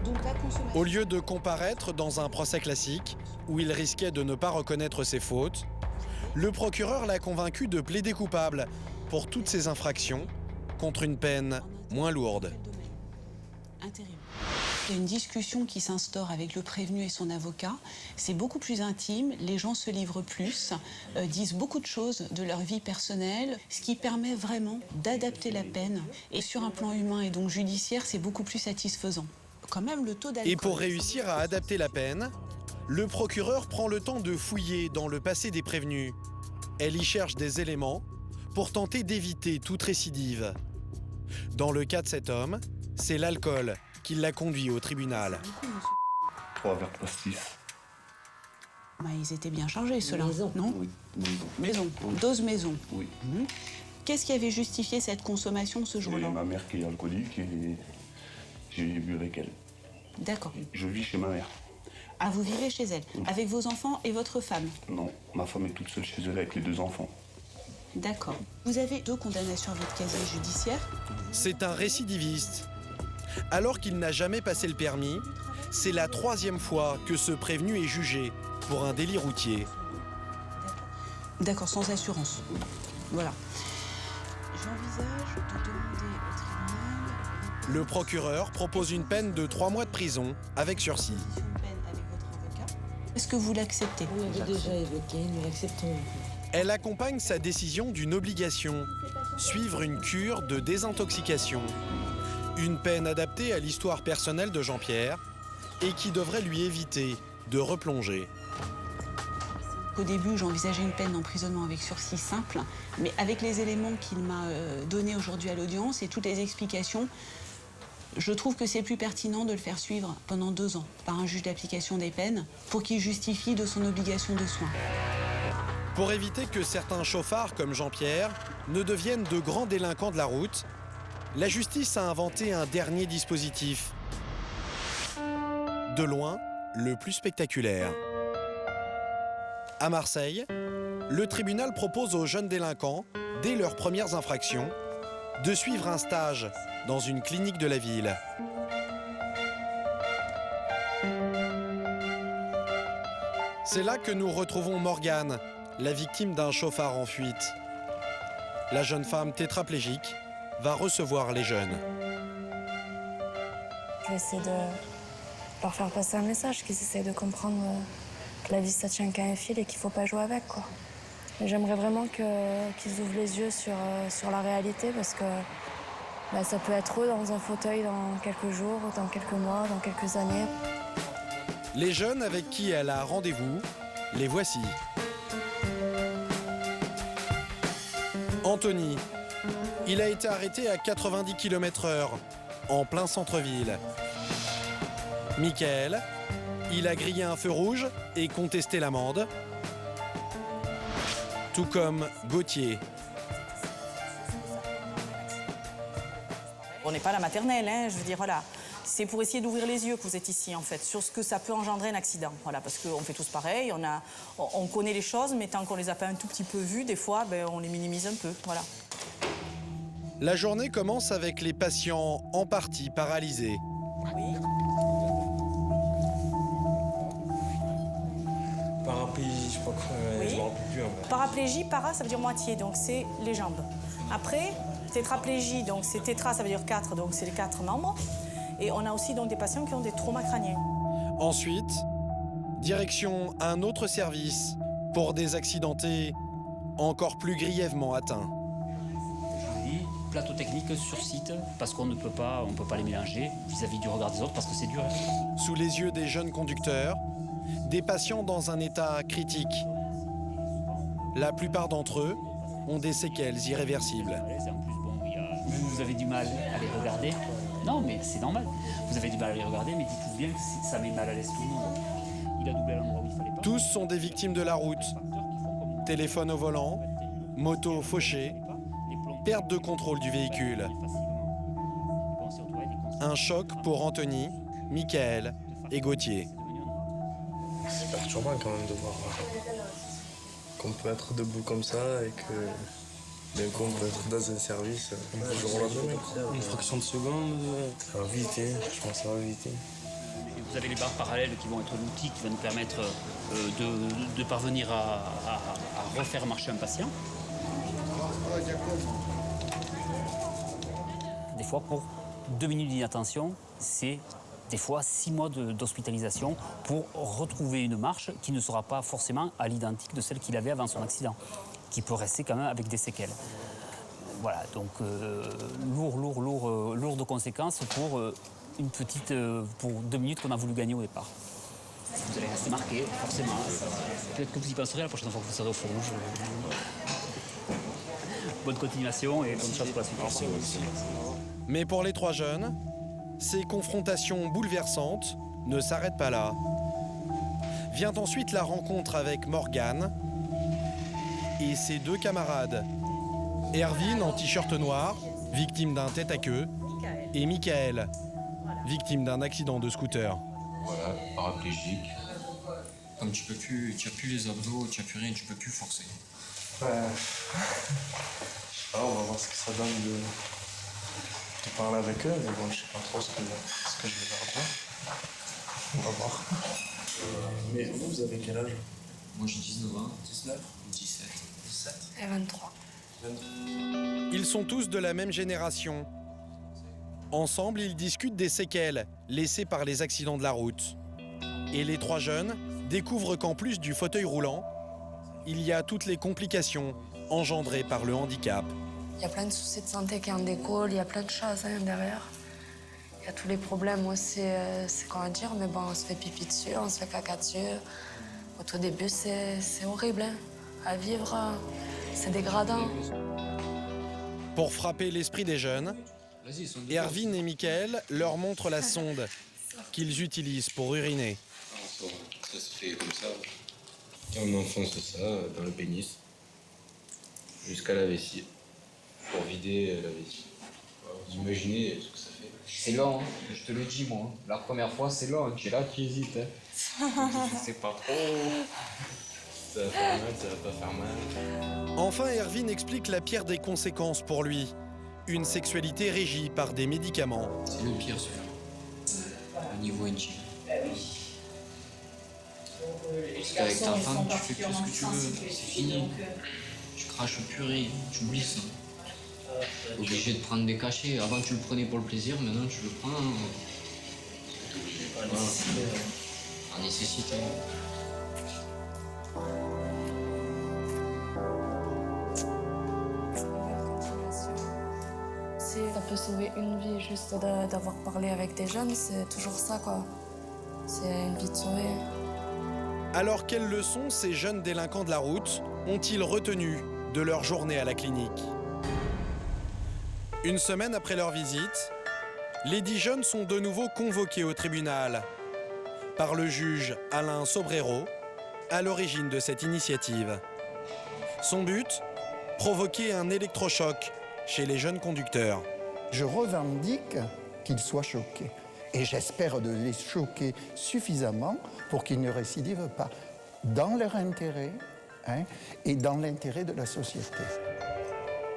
Donc la consommation... Au lieu de comparaître dans un procès classique, où il risquait de ne pas reconnaître ses fautes, le procureur l'a convaincu de plaider coupable pour toutes ses infractions, contre une peine moins lourde. Intérimaire. Il y a une discussion qui s'instaure avec le prévenu et son avocat. C'est beaucoup plus intime, les gens se livrent plus, disent beaucoup de choses de leur vie personnelle, ce qui permet vraiment d'adapter la peine. Et sur un plan humain et donc judiciaire, c'est beaucoup plus satisfaisant. Quand même, le taux d'alcool... Et pour réussir à adapter la peine, le procureur prend le temps de fouiller dans le passé des prévenus. Elle y cherche des éléments pour tenter d'éviter toute récidive. Dans le cas de cet homme, c'est l'alcool qui l'a conduit au tribunal. 3 verres de pastis. Bah, ils étaient bien chargés, ceux-là, non? Oui, maison. Maison, dose maison. Oui. Qu'est-ce qui avait justifié cette consommation ce jour-là? Ma mère qui est alcoolique et j'ai bu avec elle. D'accord. Je vis chez ma mère. Ah, vous vivez chez elle, avec vos enfants et votre femme? Non, ma femme est toute seule chez elle avec les 2 enfants. D'accord. Vous avez 2 condamnations à votre casier judiciaire? C'est un récidiviste. Alors qu'il n'a jamais passé le permis, c'est la 3e fois que ce prévenu est jugé pour un délit routier. D'accord, sans assurance. Voilà. J'envisage de demander au tribunal... Le procureur propose une peine de 3 mois de prison avec sursis. Est-ce que vous l'acceptez? Oui, on l'a déjà évoqué, nous l'acceptons. Elle accompagne sa décision d'une obligation, suivre une cure de désintoxication. Une peine adaptée à l'histoire personnelle de Jean-Pierre et qui devrait lui éviter de replonger. Au début, j'envisageais une peine d'emprisonnement avec sursis simple, mais avec les éléments qu'il m'a donnés aujourd'hui à l'audience et toutes les explications, je trouve que c'est plus pertinent de le faire suivre pendant 2 ans par un juge d'application des peines pour qu'il justifie de son obligation de soins. Pour éviter que certains chauffards comme Jean-Pierre ne deviennent de grands délinquants de la route, la justice a inventé un dernier dispositif. De loin, le plus spectaculaire. À Marseille, le tribunal propose aux jeunes délinquants, dès leurs premières infractions, de suivre un stage dans une clinique de la ville. C'est là que nous retrouvons Morgane, la victime d'un chauffard en fuite. La jeune femme tétraplégique va recevoir les jeunes. Je vais essayer de leur faire passer un message, qu'ils essaient de comprendre que la vie, ça tient qu'à un fil et qu'il ne faut pas jouer avec, quoi. J'aimerais vraiment qu'ils ouvrent les yeux sur la réalité, parce que ça peut être eux dans un fauteuil dans quelques jours, dans quelques mois, dans quelques années. Les jeunes avec qui elle a rendez-vous, les voici. Anthony, il a été arrêté à 90 km/h, en plein centre-ville. Michael, il a grillé un feu rouge et contesté l'amende. Tout comme Gauthier. On n'est pas à la maternelle, hein, je veux dire, voilà. C'est pour essayer d'ouvrir les yeux que vous êtes ici, en fait, sur ce que ça peut engendrer un accident. Voilà, parce qu'on fait tous pareil, on connaît les choses, mais tant qu'on les a pas un tout petit peu vues, des fois, on les minimise un peu, voilà. La journée commence avec les patients en partie paralysés. Oui. Paraplégie, je crois que Oui. je me rappelle plus. Hein. Paraplégie, para, ça veut dire moitié, donc c'est les jambes. Après, tétraplégie, donc c'est tétra, ça veut dire 4, donc c'est les 4 membres. Et on a aussi donc des patients qui ont des traumas crâniens. Ensuite, direction un autre service pour des accidentés encore plus grièvement atteints. Plateau technique sur site, parce qu'on ne peut pas les mélanger vis-à-vis du regard des autres, parce que c'est dur. Sous les yeux des jeunes conducteurs, des patients dans un état critique. La plupart d'entre eux ont des séquelles irréversibles. Vous avez du mal à les regarder. Non, mais c'est normal. Vous avez du mal à les regarder, mais dites-vous bien que ça met mal à l'aise tout le monde. Il a doublé à l'endroit où il fallait pas. Tous sont des victimes de la route. Téléphone au volant, moto fauchée, perte de contrôle du véhicule. Un choc pour Anthony, Michael et Gauthier. C'est perturbant quand même de voir qu'on peut être debout comme ça et que d'un coup on peut être dans un service du jour au lendemain. Une fraction de seconde, ça va vite, je pense que ça va vite. Vous avez les barres parallèles qui vont être l'outil qui va nous permettre de parvenir à refaire marcher un patient. Des fois, pour 2 minutes d'inattention, c'est des fois 6 mois d'hospitalisation pour retrouver une marche qui ne sera pas forcément à l'identique de celle qu'il avait avant son accident, qui peut rester quand même avec des séquelles. Voilà, donc lourd de conséquences pour pour 2 minutes qu'on a voulu gagner au départ. Vous allez rester marqué, forcément. Peut-être que vous y penserez la prochaine fois que vous serez au feu rouge. Bonne continuation et bonne chance pour la suite. Mais pour les 3 jeunes, ces confrontations bouleversantes ne s'arrêtent pas là. Vient ensuite la rencontre avec Morgane et ses 2 camarades. Erwin en t-shirt noir, victime d'un tête-à-queue, et Michael, victime d'un accident de scooter. Voilà, paraplégique. Comme tu n'as plus les abdos, tu n'as plus rien, tu peux plus forcer. Ouais. Alors, on va voir ce que ça donne de parler avec eux, mais bon, je sais pas trop ce que je vais leur dire. On va voir. Mais vous avez quel âge? Moi j'ai 19 ans. 19 17. 17 Et 23. Ils sont tous de la même génération. Ensemble, ils discutent des séquelles laissées par les accidents de la route. Et les 3 jeunes découvrent qu'en plus du fauteuil roulant, il y a toutes les complications engendrées par le handicap. Il y a plein de soucis de santé qui en découlent, il y a plein de choses derrière. Il y a tous les problèmes aussi, c'est comment dire, mais bon, on se fait pipi dessus, on se fait caca dessus. Au tout début, c'est horrible. Hein. À vivre, c'est dégradant. Pour frapper l'esprit des jeunes, Erwin et Michael leur montrent la sonde qu'ils utilisent pour uriner. Ça se fait comme ça. On enfonce ça dans le pénis jusqu'à la vessie pour vider la vessie. Vous imaginez ce que ça fait. C'est lent, hein. Je te le dis moi. La première fois c'est lent, tu es là, tu hésites. Hein. Je sais pas trop. Ça va faire mal, ça va pas faire mal. Enfin, Erwin explique la pire des conséquences pour lui. Une sexualité régie par des médicaments. C'est le pire celui-là. Au niveau intime. Parce qu'avec ta femme, tu fais plus ce que tu veux. C'est fini. Tu craches au purée, tu oublies ça. Obligé de prendre des cachets. Avant tu le prenais pour le plaisir, maintenant tu le prends. Voilà. Par nécessité. Si ça peut sauver une vie juste d'avoir parlé avec des jeunes, c'est toujours ça, quoi. C'est une vie de sauver. Alors, quelles leçons ces jeunes délinquants de la route ont-ils retenues de leur journée à la clinique? Une semaine après leur visite, les 10 jeunes sont de nouveau convoqués au tribunal par le juge Alain Sobrero, à l'origine de cette initiative. Son but? Provoquer un électrochoc chez les jeunes conducteurs. Je revendique qu'ils soient choqués. Et j'espère de les choquer suffisamment pour qu'ils ne récidivent pas dans leur intérêt et dans l'intérêt de la société.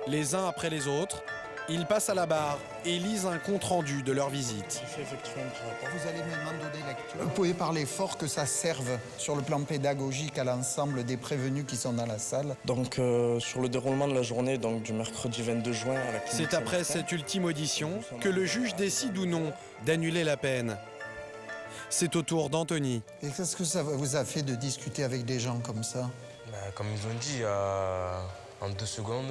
Les uns après les autres, ils passent à la barre et lisent un compte-rendu de leur visite. Vous allez maintenant donner lecture. Vous pouvez parler fort, que ça serve sur le plan pédagogique à l'ensemble des prévenus qui sont dans la salle. Donc sur le déroulement de la journée, donc du mercredi 22 juin à la clinique. C'est après cette ultime audition que le juge décide ou non d'annuler la peine. C'est au tour d'Anthony. Et qu'est-ce que ça vous a fait de discuter avec des gens comme ça? Comme ils ont dit, en 2 secondes,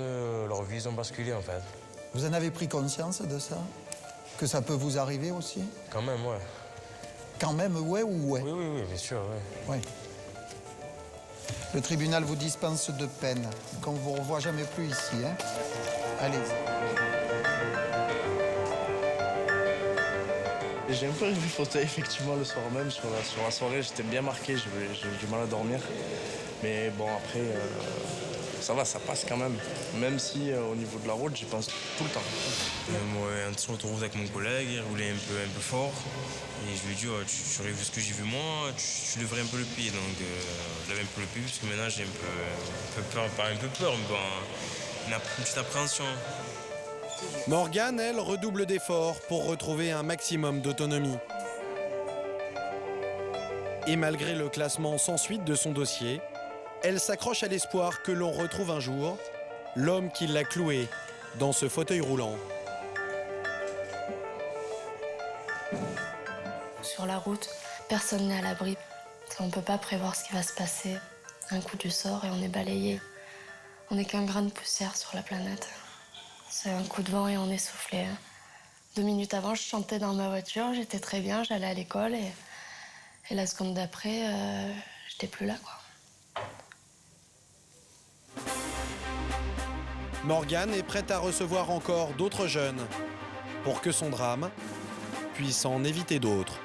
leur vie ont basculé en fait. Vous en avez pris conscience de ça? Que ça peut vous arriver aussi? Quand même, ouais. Quand même, ouais ou ouais? Oui, bien sûr, ouais. Ouais. Le tribunal vous dispense de peine, qu'on ne vous revoit jamais plus ici, hein? Allez-y. J'ai un peu revu photo effectivement le soir même, sur la soirée, j'étais bien marqué, j'ai eu du mal à dormir. Mais bon, après, ça va, ça passe quand même. Même si au niveau de la route, j'y pense tout le temps. Moi, sur l'autoroute avec mon collègue, il roulait un peu fort. Et je lui ai dit, tu aurais vu ce que j'ai vu moi, tu lèverais un peu le pied. Donc je lève un peu le pied, parce que maintenant j'ai un peu peur, pas un peu peur, mais bon, une petite appréhension. Morgane, elle, redouble d'efforts pour retrouver un maximum d'autonomie. Et malgré le classement sans suite de son dossier, elle s'accroche à l'espoir que l'on retrouve un jour l'homme qui l'a cloué dans ce fauteuil roulant. Sur la route, personne n'est à l'abri. On ne peut pas prévoir ce qui va se passer. Un coup du sort et on est balayé. On n'est qu'un grain de poussière sur la planète. C'est un coup de vent et on est soufflé. 2 minutes avant, je chantais dans ma voiture, j'étais très bien, j'allais à l'école et la seconde d'après, j'étais plus là, quoi. Morgane est prête à recevoir encore d'autres jeunes pour que son drame puisse en éviter d'autres.